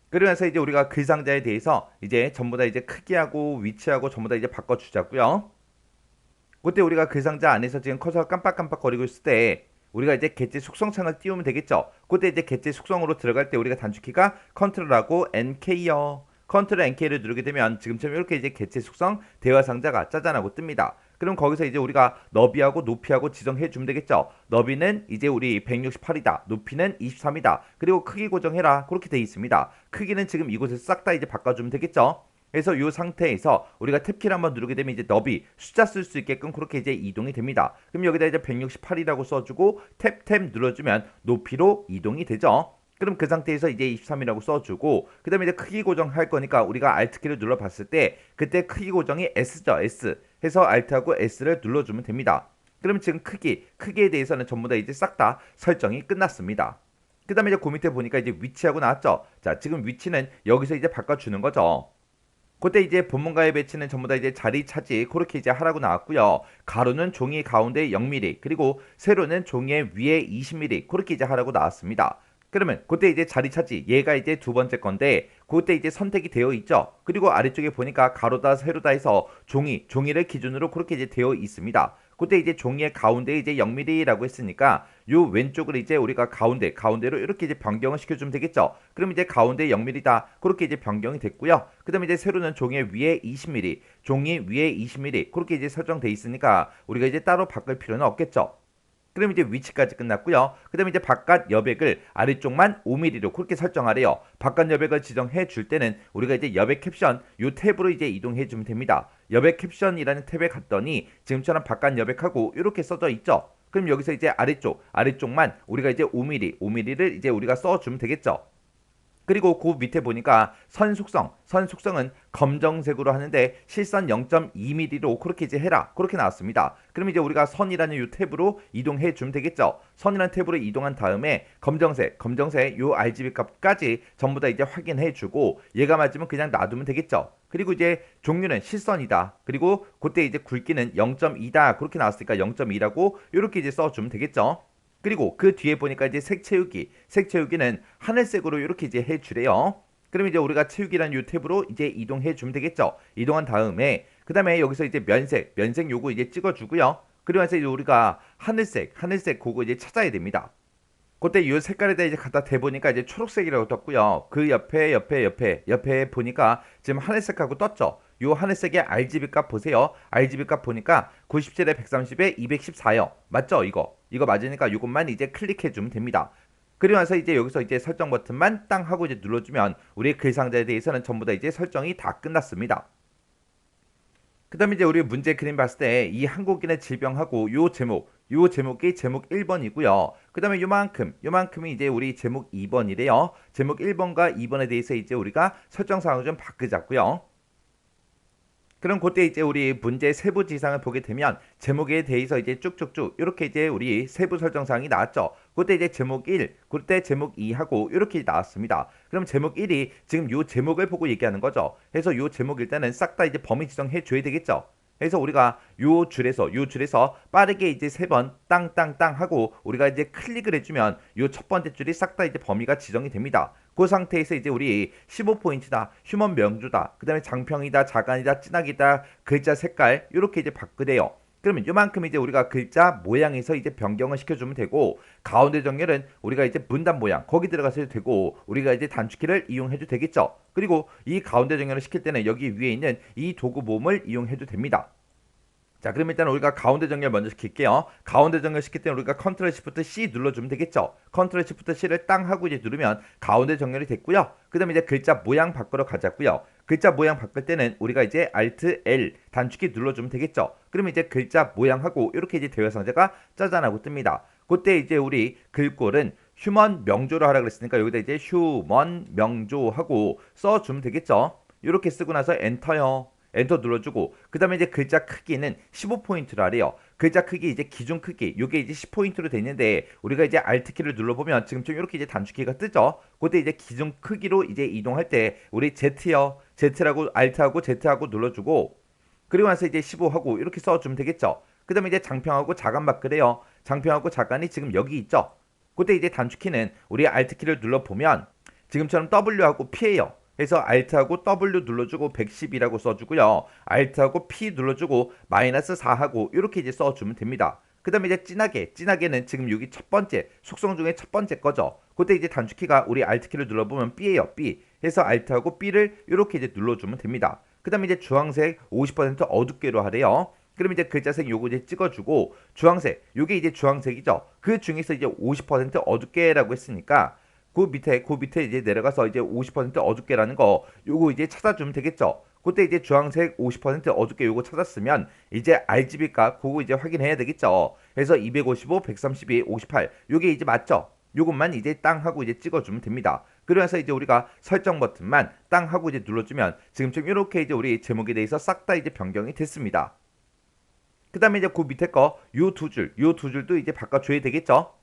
그러면서 이제 우리가 글상자에 대해서 이제 전부 다 이제 크기하고 위치하고 전부 다 이제 바꿔주자고요. 그때 우리가 그 상자 안에서 지금 커서가 깜빡깜빡거리고 있을 때 우리가 이제 겟짓 속성창을 띄우면 되겠죠. 그때 이제 겟짓 속성으로 들어갈 때 우리가 단축키가 컨트롤하고 NK요. 컨트롤 NK를 누르게 되면 지금처럼 이렇게 이제 겟짓 속성 대화 상자가 짜잔하고 뜹니다. 그럼 거기서 이제 우리가 너비하고 높이하고 지정해 주면 되겠죠. 너비는 이제 우리 168이다. 높이는 23이다. 그리고 크기 고정해라. 그렇게 돼 있습니다. 크기는 지금 이곳에서 싹 다 이제 바꿔주면 되겠죠. 그래서 이 상태에서 우리가 탭키를 한번 누르게 되면 이제 너비 숫자 쓸 수 있게끔 그렇게 이제 이동이 됩니다. 그럼 여기다 이제 168이라고 써주고 탭 눌러주면 높이로 이동이 되죠. 그럼 그 상태에서 이제 23이라고 써주고 그 다음에 이제 크기 고정할 거니까 우리가 Alt키를 눌러봤을 때 그때 크기 고정이 S죠. S 해서 Alt하고 S를 눌러주면 됩니다. 그럼 지금 크기에 대해서는 전부 다 이제 싹 다 설정이 끝났습니다. 그 다음에 이제 그 밑에 보니까 이제 위치하고 나왔죠. 자, 지금 위치는 여기서 이제 바꿔주는 거죠. 그때 이제 본문가의 배치는 전부 다 이제 자리 차지 그렇게 이제 하라고 나왔고요. 가로는 종이 가운데 0mm 그리고 세로는 종이의 위에 20mm 그렇게 이제 하라고 나왔습니다. 그러면 그때 이제 자리 차지 얘가 이제 두 번째 건데 그때 이제 선택이 되어 있죠. 그리고 아래쪽에 보니까 가로다 세로다 해서 종이를 기준으로 그렇게 이제 되어 있습니다. 그때 이제 종이의 가운데 이제 0mm라고 했으니까 요 왼쪽을 이제 우리가 가운데로 이렇게 이제 변경을 시켜주면 되겠죠. 그럼 이제 가운데 0mm다 그렇게 이제 변경이 됐고요. 그다음에 이제 세로는 종이 위에 20mm, 종이 위에 20mm 그렇게 이제 설정돼 있으니까 우리가 이제 따로 바꿀 필요는 없겠죠. 그럼 이제 위치까지 끝났고요. 그 다음에 이제 바깥 여백을 아래쪽만 5mm로 그렇게 설정하래요. 바깥 여백을 지정해 줄 때는 우리가 이제 여백 캡션 요 탭으로 이제 이동해 주면 됩니다. 여백 캡션이라는 탭에 갔더니 지금처럼 바깥 여백하고 이렇게 써져 있죠. 그럼 여기서 이제 아래쪽만 우리가 이제 5mm를 이제 우리가 써주면 되겠죠. 그리고 그 밑에 보니까 선 속성은 검정색으로 하는데 실선 0.2mm로 그렇게 이제 해라 그렇게 나왔습니다. 그럼 이제 우리가 선이라는 요 탭으로 이동해 주면 되겠죠. 선이라는 탭으로 이동한 다음에 검정색 요 RGB 값까지 전부 다 이제 확인해 주고 얘가 맞으면 그냥 놔두면 되겠죠. 그리고 이제 종류는 실선이다. 그리고 그때 이제 굵기는 0.2다 그렇게 나왔으니까 0.2라고 이렇게 이제 써주면 되겠죠. 그리고 그 뒤에 보니까 이제 색 채우기는 하늘색으로 이렇게 이제 해주래요. 그럼 이제 우리가 채우기라는 요 탭으로 이제 이동해 주면 되겠죠. 이동한 다음에 그 다음에 여기서 이제 면색 요거 이제 찍어주고요. 그러면서 이제 우리가 하늘색 그거 이제 찾아야 됩니다. 그때 이 색깔에다 이제 갖다 대보니까 이제 초록색이라고 떴고요. 그 옆에 보니까 지금 하늘색하고 떴죠. 요 하늘색의 RGB 값 보세요. RGB 값 보니까 97에 130에 214요. 맞죠? 이거 맞으니까 이것만 이제 클릭해 주면 됩니다. 그리고 나서 이제 여기서 이제 설정 버튼만 땅 하고 이제 눌러주면 우리 글 상자에 대해서는 전부 다 이제 설정이 다 끝났습니다. 그 다음에 이제 우리 문제 그림 봤을 때 이 한국인의 질병하고 요 제목이 제목 1번이고요. 그 다음에 요만큼이 이제 우리 제목 2번이래요. 제목 1번과 2번에 대해서 이제 우리가 설정사항을 좀 바꾸자고요. 그럼 그때 이제 우리 문제 세부 지상을 보게 되면 제목에 대해서 이제 쭉쭉쭉 이렇게 이제 우리 세부 설정 사항이 나왔죠. 그때 이제 제목 1, 그때 제목 2하고 이렇게 나왔습니다. 그럼 제목 1이 지금 요 제목을 보고 얘기하는 거죠. 그래서 요 제목 일단은 싹 다 이제 범위 지정해 줘야 되겠죠. 그래서 우리가 요 줄에서 빠르게 이제 3번 땅땅땅 하고 우리가 이제 클릭을 해주면 요 첫 번째 줄이 싹 다 이제 범위가 지정이 됩니다. 그 상태에서 이제 우리 15포인트다, 휴먼 명주다, 그 다음에 장평이다, 자간이다, 진하기다, 글자 색깔 이렇게 이제 바꾸대요. 그러면 요만큼 이제 우리가 글자 모양에서 이제 변경을 시켜주면 되고 가운데 정렬은 우리가 이제 문단 모양 거기 들어가서 해도 되고 우리가 이제 단축키를 이용해도 되겠죠. 그리고 이 가운데 정렬을 시킬 때는 여기 위에 있는 이 도구 모음을 이용해도 됩니다. 자, 그럼 일단 우리가 가운데 정렬 먼저 시킬게요. 가운데 정렬 시킬 때는 우리가 컨트롤 시프트 C 눌러주면 되겠죠. 컨트롤 시프트 C를 땅 하고 이제 누르면 가운데 정렬이 됐고요. 그 다음에 이제 글자 모양 바꾸러 가자고요. 글자 모양 바꿀 때는 우리가 이제 Alt L 단축키 눌러주면 되겠죠. 그러면 이제 글자 모양하고 이렇게 이제 대화 상자가 짜잔하고 뜹니다. 그때 이제 우리 글꼴은 휴먼 명조로 하라 그랬으니까 여기다 이제 휴먼 명조하고 써주면 되겠죠. 이렇게 쓰고 나서 엔터요. 엔터 눌러주고 그 다음에 이제 글자 크기는 15포인트로 하래요. 글자 크기 이제 기준 크기 요게 이제 10포인트로 돼 있는데 우리가 이제 Alt키를 눌러보면 지금처럼 이렇게 이제 단축키가 뜨죠. 그때 이제 기준 크기로 이제 이동할 때 우리 Z요. Z라고 Alt하고 Z하고 눌러주고 그리고 나서 이제 15하고 이렇게 써주면 되겠죠. 그 다음에 이제 장평하고 자간 바꾸래요. 장평하고 자간이 지금 여기 있죠. 그때 이제 단축키는 우리 Alt키를 눌러보면 지금처럼 W하고 P예요. 해서 Alt하고 W 눌러주고 110이라고 써주고요. Alt하고 P 눌러주고 -4하고 이렇게 이제 써주면 됩니다. 그 다음에 이제 진하게는 지금 여기 첫 번째 속성 중에 첫 번째 거죠. 그때 이제 단축키가 우리 Alt키를 눌러보면 B예요. B 해서 Alt하고 B를 이렇게 이제 눌러주면 됩니다. 그 다음에 이제 주황색 50% 어둡게로 하래요. 그럼 이제 글자색 요거 이제 찍어주고 주황색 요게 이제 주황색이죠. 그 중에서 이제 50% 어둡게라고 했으니까 그 밑에 이제 내려가서 이제 50% 어둡게라는 거 요거 이제 찾아주면 되겠죠. 그때 이제 주황색 50% 어둡게 요거 찾았으면 이제 RGB 값 그거 이제 확인해야 되겠죠. 그래서 255, 132, 58 요게 이제 맞죠? 요것만 이제 땅 하고 이제 찍어주면 됩니다. 그러면서 이제 우리가 설정 버튼만 땅 하고 이제 눌러주면 지금쯤 이렇게 이제 우리 제목에 대해서 싹 다 이제 변경이 됐습니다. 그 다음에 이제 그 밑에 거 요 두 줄도 이제 바꿔줘야 되겠죠.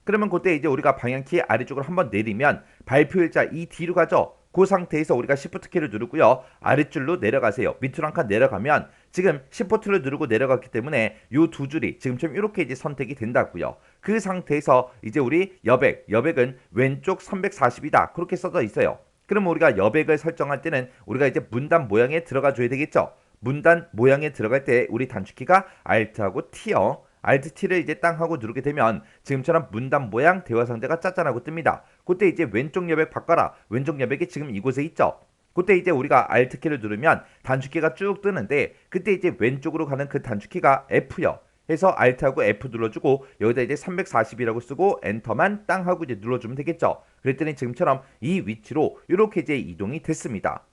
그러면 그때 이제 우리가 방향키 아래쪽으로 한번 내리면 발표 일자 이 뒤로 가죠. 그 상태에서 우리가 Shift 키를 누르고요. 아래줄로 내려가세요. 밑으로 한 칸 내려가면 지금 Shift를 누르고 내려갔기 때문에 요 두 줄이 지금처럼 이렇게 이제 선택이 된다고요. 그 상태에서 이제 우리 여백은 왼쪽 340이다. 그렇게 써져 있어요. 그럼 우리가 여백을 설정할 때는 우리가 이제 문단 모양에 들어가 줘야 되겠죠. 문단 모양에 들어갈 때 우리 단축키가 Alt하고 T요. Alt T를 이제 땅 하고 누르게 되면 지금처럼 문단 모양 대화 상자가 짜잔하고 뜹니다. 그때 이제 왼쪽 여백 바꿔라. 왼쪽 여백이 지금 이곳에 있죠. 그때 이제 우리가 Alt 키를 누르면 단축키가 쭉 뜨는데 그때 이제 왼쪽으로 가는 그 단축키가 F요. 해서 Alt하고 F 눌러주고 여기다 이제 340이라고 쓰고 엔터만 땅 하고 이제 눌러주면 되겠죠. 그랬더니 지금처럼 이 위치로 이렇게 이제 이동이 됐습니다.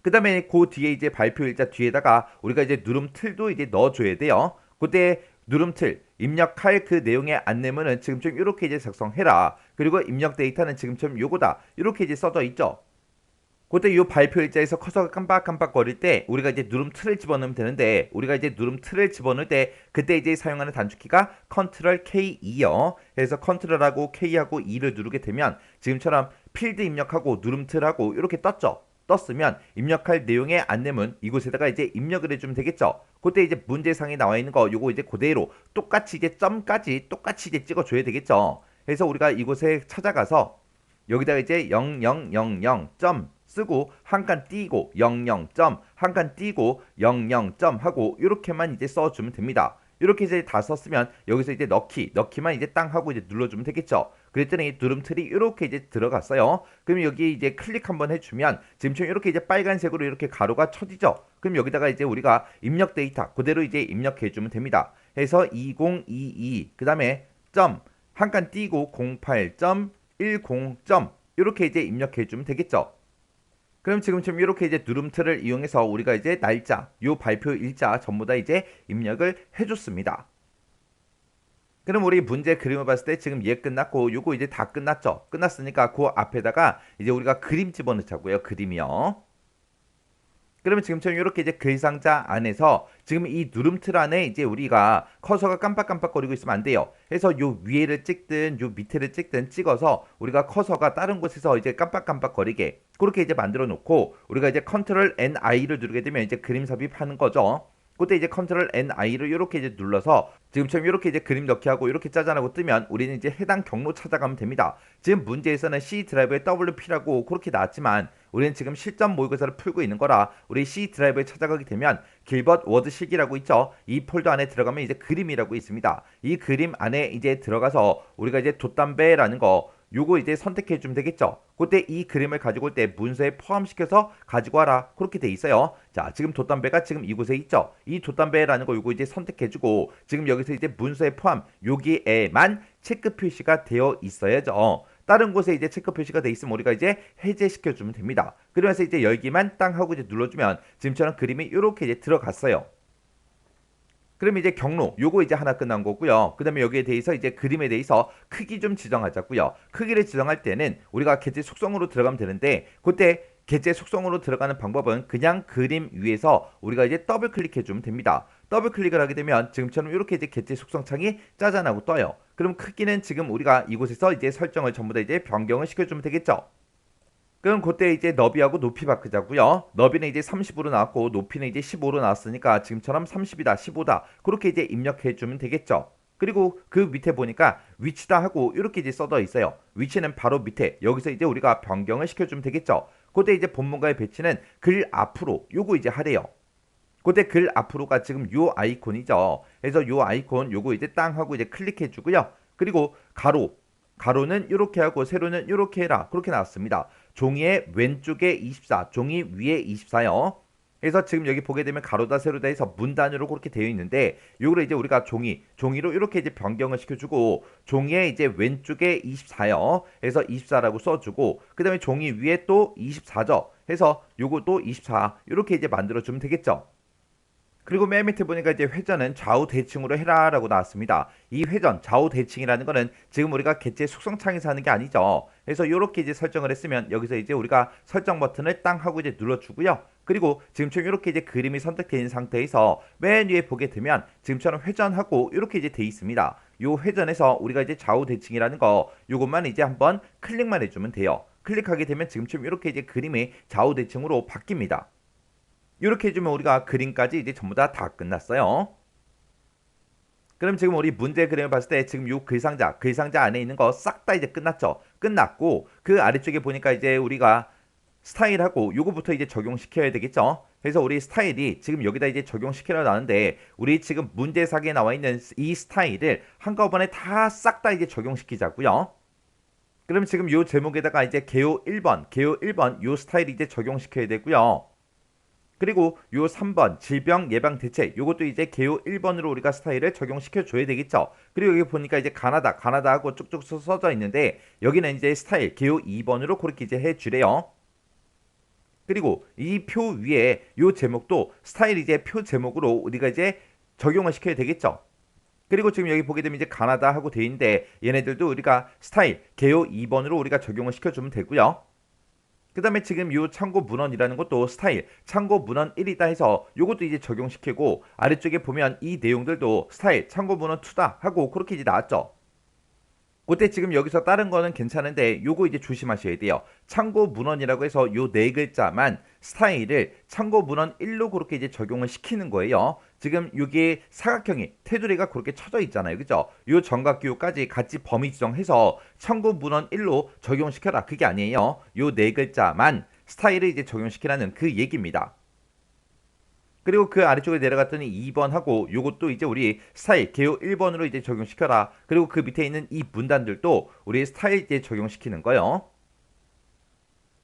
그 다음에 그 뒤에 이제 발표 일자 뒤에다가 우리가 이제 누름틀도 이제 넣어줘야 돼요. 그때 누름틀 입력할 그 내용의 안내문은 지금처럼 이렇게 이제 작성해라. 그리고 입력 데이터는 지금처럼 요거다. 이렇게 이제 써져 있죠. 그때 요 발표 일자에서 커서가 깜빡깜빡 거릴 때 우리가 이제 누름틀을 집어넣으면 되는데 우리가 이제 누름틀을 집어넣을 때 그때 이제 사용하는 단축키가 컨트롤 K2요. 그래서 컨트롤하고 K하고 2를 누르게 되면 지금처럼 필드 입력하고 누름틀하고 이렇게 떴으면 입력할 내용의 안내문 이곳에다가 이제 입력을 해주면 되겠죠. 그때 이제 문제상에 나와 있는 거 요거 이제 그대로 똑같이 이제 점까지 똑같이 이제 찍어줘야 되겠죠. 그래서 우리가 이곳에 찾아가서 여기다가 이제 0000점 쓰고 한 칸 띄고 00점 한 칸 띄고 00점 하고 이렇게만 이제 써주면 됩니다. 이렇게 이제 다 썼으면 여기서 이제 넣기만 이제 땅 하고 이제 눌러주면 되겠죠. 그랬더니 누름틀이 이렇게 이제 들어갔어요. 그럼 여기 이제 클릭 한번 해주면 지금처럼 이렇게 이제 빨간색으로 이렇게 가로가 쳐지죠. 그럼 여기다가 이제 우리가 입력 데이터 그대로 이제 입력해주면 됩니다. 해서 2022 그 다음에 점 한 칸 띄고 08.10점 이렇게 이제 입력해주면 되겠죠. 그럼 지금처럼 이렇게 이제 누름틀을 이용해서 우리가 이제 날짜, 요 발표 일자 전부 다 이제 입력을 해줬습니다. 그럼 우리 문제 그림을 봤을 때 지금 얘 끝났고 요거 이제 다 끝났죠. 끝났으니까 그 앞에다가 이제 우리가 그림 집어넣자고요. 그림이요. 그러면 지금처럼 이렇게 이제 글상자 안에서 지금 이 누름틀 안에 이제 우리가 커서가 깜빡깜빡거리고 있으면 안 돼요. 그래서 요 위에를 찍든 요 밑에를 찍든 찍어서 우리가 커서가 다른 곳에서 이제 깜빡깜빡거리게 그렇게 이제 만들어 놓고 우리가 이제 컨트롤 NI를 누르게 되면 이제 그림 삽입하는 거죠. 그때 이제 컨트롤 NI를 이렇게 이제 눌러서 지금처럼 이렇게 이제 그림 넣기 하고 이렇게 짜잔하고 뜨면 우리는 이제 해당 경로 찾아가면 됩니다. 지금 문제에서는 C 드라이브에 WP라고 그렇게 나왔지만 우리는 지금 실전 모의고사를 풀고 있는 거라 우리 C 드라이브에 찾아가게 되면 길벗 워드식이라고 있죠. 이 폴더 안에 들어가면 이제 그림이라고 있습니다. 이 그림 안에 이제 들어가서 우리가 이제 돛담배라는 거 요거 이제 선택해 주면 되겠죠. 그때 이 그림을 가지고 올 때 문서에 포함시켜서 가지고 와라. 그렇게 돼 있어요. 자, 지금 돛담배가 지금 이곳에 있죠. 이 돛담배라는 거 요거 이제 선택해 주고 지금 여기서 이제 문서에 포함 여기에만 체크 표시가 되어 있어야죠. 다른 곳에 이제 체크 표시가 돼 있으면 우리가 이제 해제시켜 주면 됩니다. 그러면서 이제 열기만 땅 하고 이제 눌러주면 지금처럼 그림이 이렇게 이제 들어갔어요. 그럼 이제 경로 요거 이제 하나 끝난 거고요. 그 다음에 여기에 대해서 이제 그림에 대해서 크기 좀 지정하자고요. 크기를 지정할 때는 우리가 개체 속성으로 들어가면 되는데 그때 개체 속성으로 들어가는 방법은 그냥 그림 위에서 우리가 이제 더블 클릭해 주면 됩니다. 더블 클릭을 하게 되면 지금처럼 이렇게 이제 개체 속성 창이 짜잔하고 떠요. 그럼 크기는 지금 우리가 이곳에서 이제 설정을 전부 다 이제 변경을 시켜주면 되겠죠. 그럼 그때 이제 너비하고 높이 바꾸자고요. 너비는 이제 30으로 나왔고 높이는 이제 15로 나왔으니까 지금처럼 30이다, 15다 그렇게 이제 입력해 주면 되겠죠. 그리고 그 밑에 보니까 위치다 하고 이렇게 이제 써져 있어요. 위치는 바로 밑에 여기서 이제 우리가 변경을 시켜주면 되겠죠. 그때 이제 본문과의 배치는 글 앞으로 요거 이제 하래요. 그때 글 앞으로가 지금 요 아이콘이죠. 그래서 요 아이콘 요거 이제 땅 하고 이제 클릭해 주고요. 그리고 가로는 이렇게 하고 세로는 이렇게 해라. 그렇게 나왔습니다. 종이의 왼쪽에 24, 종이 위에 24요. 그래서 지금 여기 보게 되면 가로다 세로다 해서 문단으로 그렇게 되어 있는데 요거를 이제 우리가 종이로 이렇게 이제 변경을 시켜주고 종이의 이제 왼쪽에 24요. 해서 24라고 써주고 그 다음에 종이 위에 또 24죠. 해서 요것도 24 이렇게 이제 만들어주면 되겠죠. 그리고 맨 밑에 보니까 이제 회전은 좌우 대칭으로 해라라고 나왔습니다. 이 회전 좌우 대칭이라는 거는 지금 우리가 객체 속성창에서 하는 게 아니죠. 그래서 이렇게 이제 설정을 했으면 여기서 이제 우리가 설정 버튼을 땅 하고 이제 눌러주고요. 그리고 지금처럼 이렇게 이제 그림이 선택되어 있는 상태에서 맨 위에 보게 되면 지금처럼 회전하고 이렇게 이제 돼 있습니다. 요 회전에서 우리가 이제 좌우 대칭이라는 거 요것만 이제 한번 클릭만 해주면 돼요. 클릭하게 되면 지금처럼 이렇게 이제 그림이 좌우 대칭으로 바뀝니다. 이렇게 해주면 우리가 그림까지 이제 전부 다 끝났어요. 그럼 지금 우리 문제 그림을 봤을 때 지금 요 글상자 안에 있는 거 싹 다 이제 끝났죠. 끝났고 그 아래쪽에 보니까 이제 우리가 스타일하고 요거부터 이제 적용시켜야 되겠죠. 그래서 우리 스타일이 지금 여기다 이제 적용시키려 나는데 우리 지금 문제사기에 나와 있는 이 스타일을 한꺼번에 다 싹 다 이제 적용시키자고요. 그럼 지금 요 제목에다가 이제 개요 1번 요 스타일 이제 적용시켜야 되고요. 그리고 요 3번 질병 예방 대책 요것도 이제 개요 1번으로 우리가 스타일을 적용시켜 줘야 되겠죠. 그리고 여기 보니까 이제 가나다하고 쭉쭉 써져 있는데 여기는 이제 스타일 개요 2번으로 그렇게 이제 해 주래요. 그리고 이 표 위에 요 제목도 스타일 이제 표 제목으로 우리가 이제 적용을 시켜야 되겠죠. 그리고 지금 여기 보게 되면 이제 가나다 하고 돼 있는데 얘네들도 우리가 스타일 개요 2번으로 우리가 적용을 시켜주면 되고요. 그 다음에 지금 요 참고 문헌이라는 것도 스타일 참고 문헌 1이다 해서 요것도 이제 적용시키고 아래쪽에 보면 이 내용들도 스타일 참고 문헌 2다 하고 그렇게 이제 나왔죠. 그때 지금 여기서 다른 거는 괜찮은데 요거 이제 조심하셔야 돼요. 참고 문헌이라고 해서 요 네 글자만 스타일을 참고 문헌 1로 그렇게 이제 적용을 시키는 거예요. 지금 여기 사각형이 테두리가 그렇게 쳐져 있잖아요. 그죠? 요 정각기호까지 같이 범위 지정해서 참고 문헌 1로 적용시켜라. 그게 아니에요. 요 네 글자만 스타일을 이제 적용시키라는 그 얘기입니다. 그리고 그 아래쪽에 내려갔더니 2번 하고 요것도 이제 우리 스타일 개요 1번으로 이제 적용시켜라. 그리고 그 밑에 있는 이 문단들도 우리 스타일 이제 적용시키는 거예요.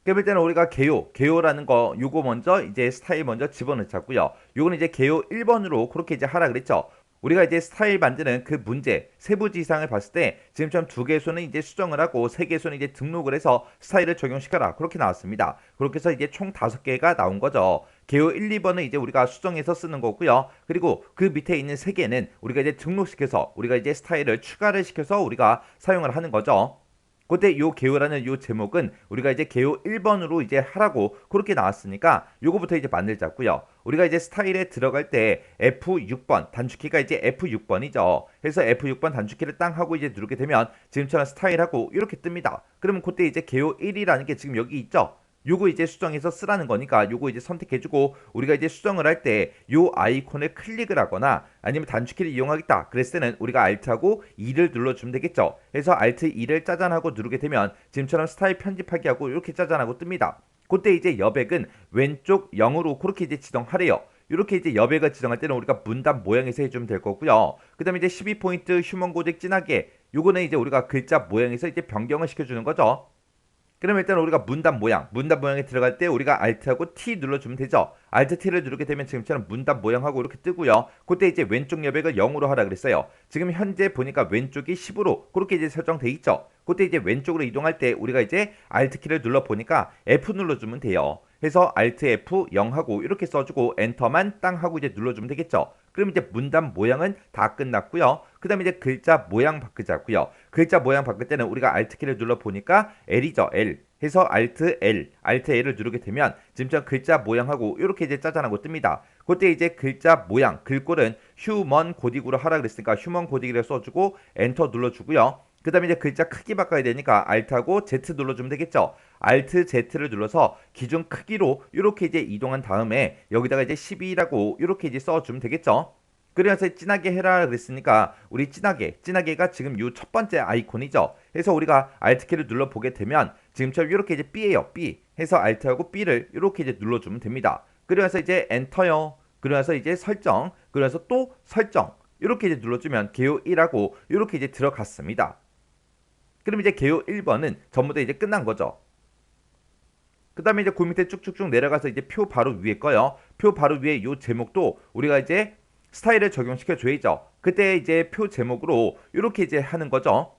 그럴 때는 우리가 개요라는 거 요거 먼저 이제 스타일 먼저 집어넣자고요. 요거는 이제 개요 1번으로 그렇게 이제 하라 그랬죠. 우리가 이제 스타일 만드는 그 문제 세부지상을 봤을 때 지금처럼 2개소는 이제 수정을 하고 3개소는 이제 등록을 해서 스타일을 적용시켜라 그렇게 나왔습니다. 그렇게 해서 이제 총 5개가 나온 거죠. 개요 1, 2번은 이제 우리가 수정해서 쓰는 거고요. 그리고 그 밑에 있는 3개는 우리가 이제 등록시켜서 우리가 이제 스타일을 추가를 시켜서 우리가 사용을 하는 거죠. 그때 요 개요라는 요 제목은 우리가 이제 개요 1번으로 이제 하라고 그렇게 나왔으니까 요거부터 이제 만들자고요. 우리가 이제 스타일에 들어갈 때 F6번 단축키가 이제 F6번이죠. 그래서 F6번 단축키를 땅 하고 이제 누르게 되면 지금처럼 스타일하고 이렇게 뜹니다. 그러면 그때 이제 개요 1이라는 게 지금 여기 있죠. 요거 이제 수정해서 쓰라는 거니까 요거 이제 선택해주고 우리가 이제 수정을 할 때 요 아이콘을 클릭을 하거나 아니면 단축키를 이용하겠다 그랬을 때는 우리가 Alt하고 2를 눌러주면 되겠죠. 그래서 Alt 2를 짜잔하고 누르게 되면 지금처럼 스타일 편집하기 하고 이렇게 짜잔하고 뜹니다. 그때 이제 여백은 왼쪽 0으로 그렇게 이제 지정하래요. 이렇게 이제 여백을 지정할 때는 우리가 문단 모양에서 해주면 될 거고요. 그 다음에 이제 12포인트 휴먼 고딕 진하게 요거는 이제 우리가 글자 모양에서 이제 변경을 시켜주는 거죠. 그럼 일단 우리가 문단 모양에 들어갈 때 우리가 Alt하고 T 눌러주면 되죠. Alt T를 누르게 되면 지금처럼 문단 모양하고 이렇게 뜨고요. 그때 이제 왼쪽 여백을 0으로 하라 그랬어요. 지금 현재 보니까 왼쪽이 10으로 그렇게 이제 설정돼 있죠. 그때 이제 왼쪽으로 이동할 때 우리가 이제 Alt 키를 눌러 보니까 F 눌러주면 돼요. 그래서 Alt F0 하고 이렇게 써주고 엔터만 땅 하고 이제 눌러주면 되겠죠. 그럼 이제 문단 모양은 다 끝났고요. 그 다음에 이제 글자 모양 바꾸자고요. 글자 모양 바꿀 때는 우리가 Alt키를 눌러 보니까 L이죠. L 해서 AltL을 누르게 되면 지금 글자 모양하고 이렇게 이제 짜잔하고 뜹니다. 그때 이제 글자 모양 글꼴은 휴먼 고딕으로 하라 그랬으니까 휴먼 고딕이라 써주고 엔터 눌러주고요. 그 다음에 이제 글자 크기 바꿔야 되니까 Alt하고 Z 눌러주면 되겠죠. Alt Z를 눌러서 기준 크기로 이렇게 이제 이동한 다음에 여기다가 이제 12라고 이렇게 이제 써주면 되겠죠. 그래서 진하게 해라 그랬으니까 우리 진하게가 지금 요 첫 번째 아이콘이죠. 그래서 우리가 Alt키를 눌러보게 되면 지금처럼 이렇게 이제 B예요. B 해서 Alt하고 B를 이렇게 이제 눌러주면 됩니다. 그러면서 이제 엔터요. 그러면서 이제 설정, 그래서 또 설정 이렇게 이제 눌러주면 개요 1하고 이렇게 이제 들어갔습니다. 그럼 이제 개요 1번은 전부 다 이제 끝난 거죠. 그 다음에 이제 그 밑에 쭉쭉쭉 내려가서 이제 표 바로 위에 거요. 표 바로 위에 요 제목도 우리가 이제 스타일을 적용시켜 줘야죠. 그때 이제 표 제목으로 이렇게 이제 하는 거죠.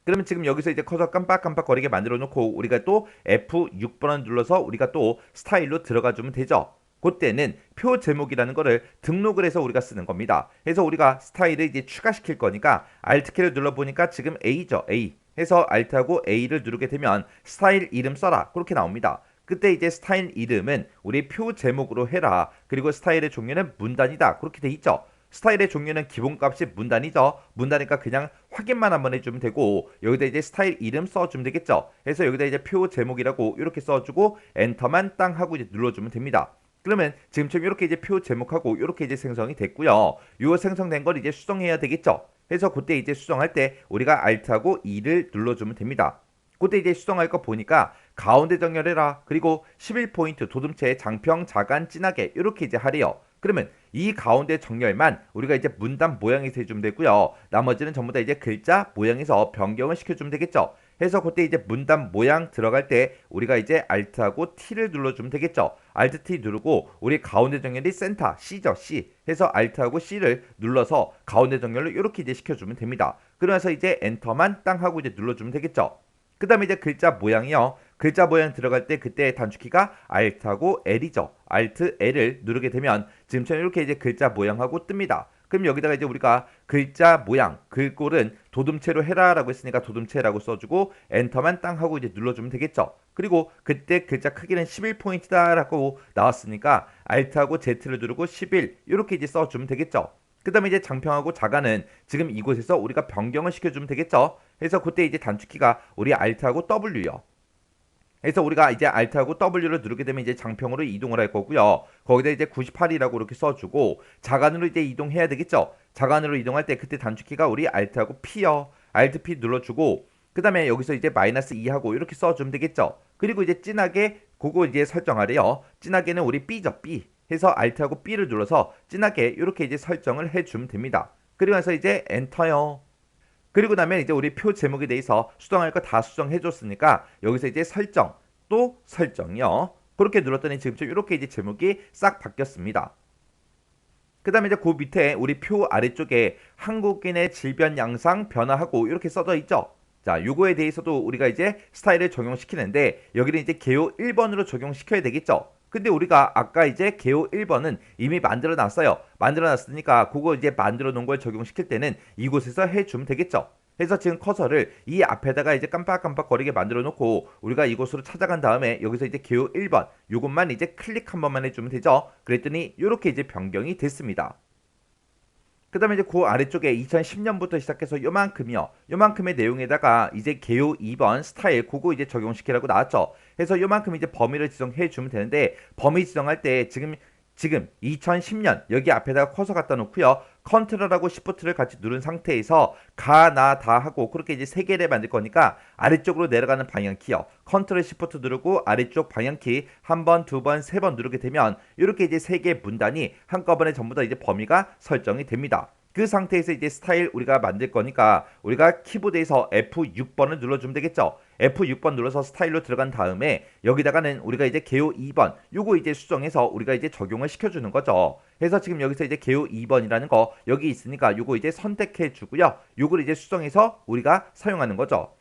그러면 지금 여기서 이제 커서 깜빡깜빡거리게 만들어 놓고 우리가 또 F6번을 눌러서 우리가 또 스타일로 들어가 주면 되죠. 그때는 표 제목이라는 거를 등록을 해서 우리가 쓰는 겁니다. 그래서 우리가 스타일을 이제 추가시킬 거니까 Alt키를 눌러보니까 지금 A죠. A. 해서 Alt하고 A를 누르게 되면 스타일 이름 써라. 그렇게 나옵니다. 그때 이제 스타일 이름은 우리 표 제목으로 해라. 그리고 스타일의 종류는 문단이다. 그렇게 돼 있죠. 스타일의 종류는 기본값이 문단이죠. 문단이니까 그냥 확인만 한번 해주면 되고 여기다 이제 스타일 이름 써주면 되겠죠. 그래서 여기다 이제 표 제목이라고 이렇게 써주고 엔터만 땅 하고 이제 눌러주면 됩니다. 그러면 지금처럼 이렇게 이제 표 제목하고 이렇게 이제 생성이 됐고요. 요 생성된 걸 이제 수정해야 되겠죠. 그래서 그때 이제 수정할 때 우리가 Alt하고 E를 눌러주면 됩니다. 그때 이제 수정할 거 보니까 가운데 정렬해라. 그리고 11포인트 도둠체 장평 자간 진하게 이렇게 이제 하래요. 그러면 이 가운데 정렬만 우리가 이제 문단 모양에서 해주면 되고요. 나머지는 전부 다 이제 글자 모양에서 변경을 시켜주면 되겠죠. 해서 그때 이제 문단 모양 들어갈 때 우리가 이제 Alt하고 T를 눌러주면 되겠죠. Alt T 누르고 우리 가운데 정렬이 센터 C죠. C 해서 Alt하고 C를 눌러서 가운데 정렬을 이렇게 이제 시켜주면 됩니다. 그러면서 이제 엔터만 땅 하고 이제 눌러주면 되겠죠. 그 다음에 이제 글자 모양이요. 글자 모양 들어갈 때 그때 단축키가 Alt하고 L이죠. Alt L을 누르게 되면 지금처럼 이렇게 이제 글자 모양하고 뜹니다. 그럼 여기다가 이제 우리가 글자 모양, 글꼴은 도둠체로 해라라고 했으니까 도둠체라고 써주고 엔터만 땅 하고 이제 눌러주면 되겠죠. 그리고 그때 글자 크기는 11포인트다라고 나왔으니까 Alt하고 Z를 누르고 11 이렇게 이제 써주면 되겠죠. 그 다음에 이제 장평하고 자간은 지금 이곳에서 우리가 변경을 시켜주면 되겠죠. 그래서 그때 이제 단축키가 우리 Alt하고 W요. 그래서 우리가 이제 Alt하고 W를 누르게 되면 이제 장평으로 이동을 할 거고요. 거기다 이제 98이라고 이렇게 써주고 자간으로 이제 이동해야 되겠죠. 자간으로 이동할 때 그때 단축키가 우리 Alt하고 P요. Alt P 눌러주고 그 다음에 여기서 이제 마이너스 2하고 이렇게 써주면 되겠죠. 그리고 이제 진하게 그거 이제 설정하래요. 진하게는 우리 B죠. B. 해서 Alt하고 B를 눌러서 진하게 이렇게 이제 설정을 해주면 됩니다. 그리고 나서 이제 엔터요. 그리고 나면 이제 우리 표 제목에 대해서 수정할 거 다 수정해 줬으니까 여기서 이제 설정 또 설정이요. 그렇게 눌렀더니 지금처럼 이렇게 이제 제목이 싹 바뀌었습니다. 그 다음에 이제 그 밑에 우리 표 아래쪽에 한국인의 질변 양상 변화하고 이렇게 써져 있죠. 자, 요거에 대해서도 우리가 이제 스타일을 적용시키는데 여기는 이제 개요 1번으로 적용시켜야 되겠죠. 근데 우리가 아까 이제 개요 1번은 이미 만들어 놨어요. 만들어 놨으니까 그거 이제 만들어 놓은 걸 적용시킬 때는 이곳에서 해주면 되겠죠. 그래서 지금 커서를 이 앞에다가 이제 깜빡깜빡거리게 만들어 놓고 우리가 이곳으로 찾아간 다음에 여기서 이제 개요 1번 요것만 이제 클릭 한 번만 해주면 되죠. 그랬더니 이렇게 이제 변경이 됐습니다. 그 다음에 이제 그 아래쪽에 2010년부터 시작해서 요만큼이요. 요만큼의 내용에다가 이제 개요 2번 스타일 그거 이제 적용시키라고 나왔죠. 그래서 요만큼 이제 범위를 지정해 주면 되는데 범위 지정할 때 지금 2010년 여기 앞에다가 커서 갖다 놓고요. 컨트롤하고 시프트를 같이 누른 상태에서 가, 나, 다 하고 그렇게 이제 세 개를 만들 거니까 아래쪽으로 내려가는 방향키요. 컨트롤 시프트 누르고 아래쪽 방향키 한 번, 두 번, 세 번 누르게 되면 이렇게 이제 세 개의 문단이 한꺼번에 전부 다 이제 범위가 설정이 됩니다. 그 상태에서 이제 스타일 우리가 만들 거니까 우리가 키보드에서 F6번을 눌러주면 되겠죠. F6번 눌러서 스타일로 들어간 다음에 여기다가는 우리가 이제 개요 2번 요거 이제 수정해서 우리가 이제 적용을 시켜주는 거죠. 그래서 지금 여기서 이제 개요 2번이라는 거 여기 있으니까 요거 이제 선택해 주고요. 요걸 이제 수정해서 우리가 사용하는 거죠.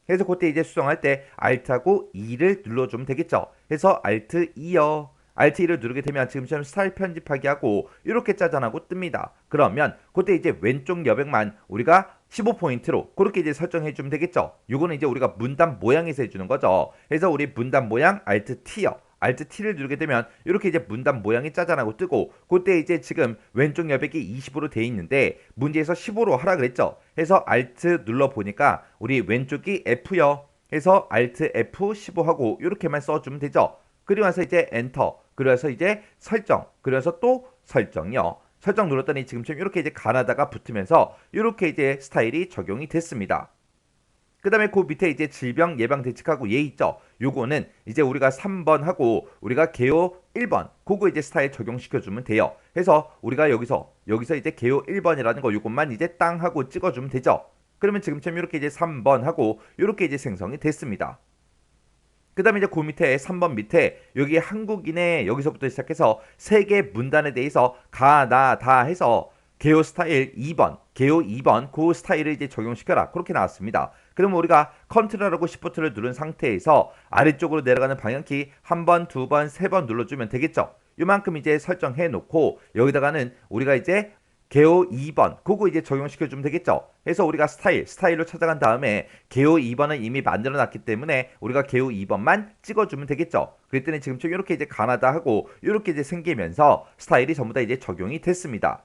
그래서 그때 이제 수정할 때 Alt하고 E를 눌러주면 되겠죠. 그래서 Alt E요. Alt E를 누르게 되면 지금처럼 스타일 편집하기 하고 이렇게 짜잔하고 뜹니다. 그러면 그때 이제 왼쪽 여백만 우리가 15포인트로 그렇게 이제 설정해 주면 되겠죠. 요거는 이제 우리가 문단 모양에서 해주는 거죠. 그래서 우리 문단 모양 Alt T요. Alt T를 누르게 되면 이렇게 이제 문단 모양이 짜잔하고 뜨고 그때 이제 지금 왼쪽 여백이 20으로 돼 있는데 문제에서 15로 하라 그랬죠. 해서 Alt 눌러 보니까 우리 왼쪽이 F요. 해서 Alt F15 하고 이렇게만 써주면 되죠. 그리고 나서 이제 엔터. 그래서 이제 설정. 그래서 또 설정이요. 설정 눌렀더니 지금처럼 이렇게 이제 가나다가 붙으면서 이렇게 이제 스타일이 적용이 됐습니다. 그 다음에 그 밑에 이제 질병 예방 대책하고 예 있죠. 요거는 이제 우리가 3번 하고 우리가 개요 1번 그거 이제 스타일 적용시켜주면 돼요. 해서 우리가 여기서 이제 개요 1번이라는 거 요것만 이제 땅 하고 찍어주면 되죠. 그러면 지금처럼 이렇게 이제 3번 하고 이렇게 이제 생성이 됐습니다. 그 다음에 이제 그 밑에 3번 밑에 여기 한국인의 여기서부터 시작해서 세계 문단에 대해서 가, 나, 다 해서 개요 스타일 2번, 개요 2번 그 스타일을 이제 적용시켜라. 그렇게 나왔습니다. 그러면 우리가 컨트롤하고 시프트를 누른 상태에서 아래쪽으로 내려가는 방향키 한 번, 두 번, 세 번 눌러주면 되겠죠. 이만큼 이제 설정해 놓고 여기다가는 우리가 이제 개요 2번 그거 이제 적용시켜주면 되겠죠. 해서 우리가 스타일로 찾아간 다음에 개요 2번은 이미 만들어 놨기 때문에 우리가 개요 2번만 찍어주면 되겠죠. 그랬더니 지금처럼 이렇게 이제 가나다 하고 이렇게 이제 생기면서 스타일이 전부 다 이제 적용이 됐습니다.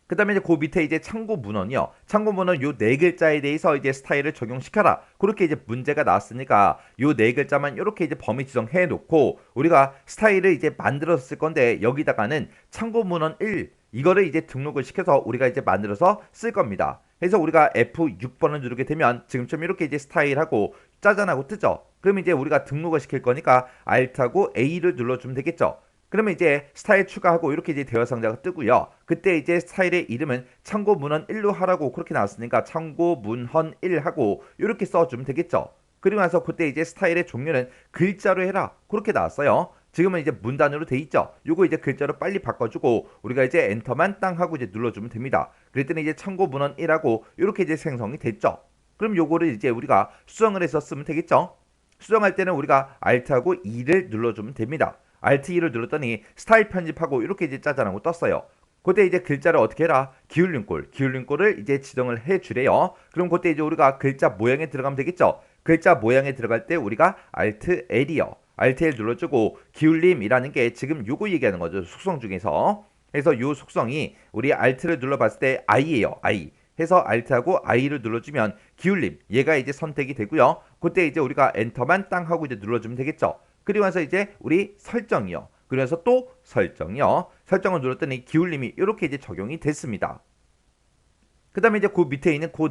그 다음에 이제 그 밑에 이제 참고 문헌이요. 참고 문헌 요 네 글자에 대해서 이제 스타일을 적용시켜라. 그렇게 이제 문제가 나왔으니까 요 네 글자만 이렇게 이제 범위 지정해 놓고 우리가 스타일을 이제 만들었을 건데 여기다가는 참고 문헌 1 이거를 이제 등록을 시켜서 우리가 이제 만들어서 쓸 겁니다. 그래서 우리가 F6번을 누르게 되면 지금처럼 이렇게 이제 스타일하고 짜잔하고 뜨죠. 그럼 이제 우리가 등록을 시킬 거니까 Alt하고 A를 눌러주면 되겠죠. 그러면 이제 스타일 추가하고 이렇게 이제 대화 상자가 뜨고요. 그때 이제 스타일의 이름은 참고 문헌 1로 하라고 그렇게 나왔으니까 참고 문헌 1 하고 이렇게 써주면 되겠죠. 그리고 나서 그때 이제 스타일의 종류는 글자로 해라 그렇게 나왔어요. 지금은 이제 문단으로 돼 있죠. 요거 이제 글자로 빨리 바꿔주고 우리가 이제 엔터만 땅 하고 이제 눌러주면 됩니다. 그랬더니 이제 참고 문헌 1하고 이렇게 이제 생성이 됐죠. 그럼 요거를 이제 우리가 수정을 해서 쓰면 되겠죠. 수정할 때는 우리가 Alt하고 2를 눌러주면 됩니다. Alt 2를 눌렀더니 스타일 편집하고 이렇게 이제 짜잔하고 떴어요. 그때 이제 글자를 어떻게 해라? 기울림꼴을 이제 지정을 해주래요. 그럼 그때 이제 우리가 글자 모양에 들어가면 되겠죠. 글자 모양에 들어갈 때 우리가 Alt L이요. Alt L 눌러주고 기울림이라는 게 지금 요거 얘기하는 거죠. 속성 중에서. 그래서 요 속성이 우리 Alt를 눌러봤을 때 I예요. I. 해서 Alt하고 I를 눌러주면 기울림 얘가 이제 선택이 되고요. 그때 이제 우리가 엔터만 땅 하고 이제 눌러주면 되겠죠. 그리고 나서 이제 우리 설정이요. 그래서 또 설정이요. 설정을 눌렀더니 기울림이 이렇게 이제 적용이 됐습니다. 그 다음에 이제 그 밑에 있는 그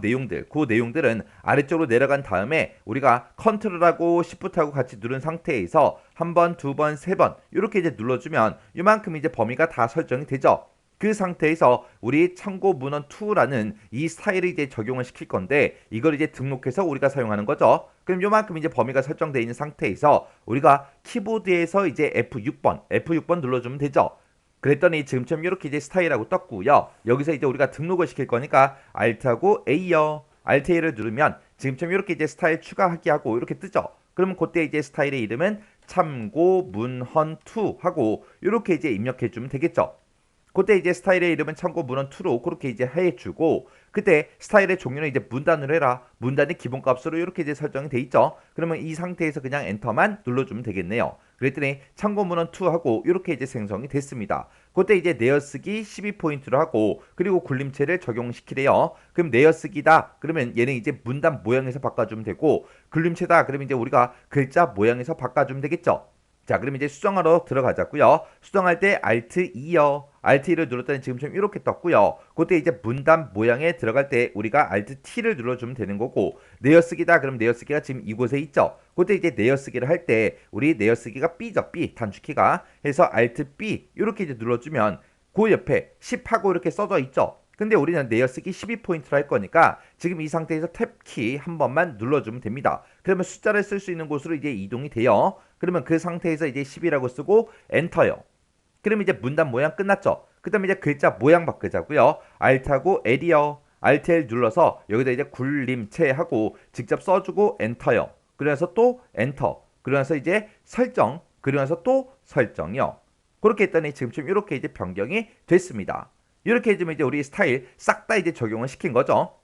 내용들은 아래쪽으로 내려간 다음에 우리가 컨트롤하고 시프트하고 같이 누른 상태에서 한 번, 두 번, 세 번 이렇게 이제 눌러주면 이만큼 이제 범위가 다 설정이 되죠. 그 상태에서 우리 참고 문헌 2라는 이 스타일을 이제 적용을 시킬 건데 이걸 이제 등록해서 우리가 사용하는 거죠. 그럼 요만큼 이제 범위가 설정되어 있는 상태에서 우리가 키보드에서 이제 F6번 눌러주면 되죠. 그랬더니 지금처럼 이렇게 이제 스타일하고 떴고요. 여기서 이제 우리가 등록을 시킬 거니까 Alt하고 A요. Alt A를 누르면 지금처럼 이렇게 이제 스타일 추가하기 하고 이렇게 뜨죠. 그러면 그때 이제 스타일의 이름은 참고 문헌 2 하고 이렇게 이제 입력해 주면 되겠죠. 그때 이제 스타일의 이름은 참고 문헌 2로 그렇게 이제 해주고 그때 스타일의 종류는 이제 문단으로 해라. 문단의 기본값으로 이렇게 이제 설정이 돼 있죠. 그러면 이 상태에서 그냥 엔터만 눌러주면 되겠네요. 그랬더니 참고 문헌 2 하고 이렇게 이제 생성이 됐습니다. 그때 이제 내어쓰기 12포인트로 하고 그리고 굴림체를 적용시키래요. 그럼 내어쓰기다. 그러면 얘는 이제 문단 모양에서 바꿔주면 되고 굴림체다. 그러면 이제 우리가 글자 모양에서 바꿔주면 되겠죠. 자, 그럼 이제 수정하러 들어가자고요. 수정할 때 Alt 2요. Alt 2를 눌렀더니 지금처럼 이렇게 떴고요. 그때 이제 문단 모양에 들어갈 때 우리가 Alt T를 눌러주면 되는 거고 내어쓰기다. 그럼 내어쓰기가 지금 이곳에 있죠. 그때 이제 내어쓰기를 할 때 우리 내어쓰기가 B죠. B 단축키가 해서 Alt B 이렇게 이제 눌러주면 그 옆에 10하고 이렇게 써져 있죠. 근데 우리는 내어쓰기 12포인트로 할 거니까 지금 이 상태에서 탭키 한 번만 눌러주면 됩니다. 그러면 숫자를 쓸 수 있는 곳으로 이제 이동이 돼요. 그러면 그 상태에서 이제 10이라고 쓰고 엔터요. 그러면 이제 문단 모양 끝났죠. 그 다음에 이제 글자 모양 바꾸자고요. Alt하고 L이요. Alt L 눌러서 여기다 이제 굴림체 하고 직접 써주고 엔터요. 그래서 또 엔터. 그러면서 이제 설정. 그러면서 또 설정이요. 그렇게 했더니 지금쯤 이렇게 이제 변경이 됐습니다. 이렇게 해주면 이제 우리 스타일 싹 다 이제 적용을 시킨 거죠.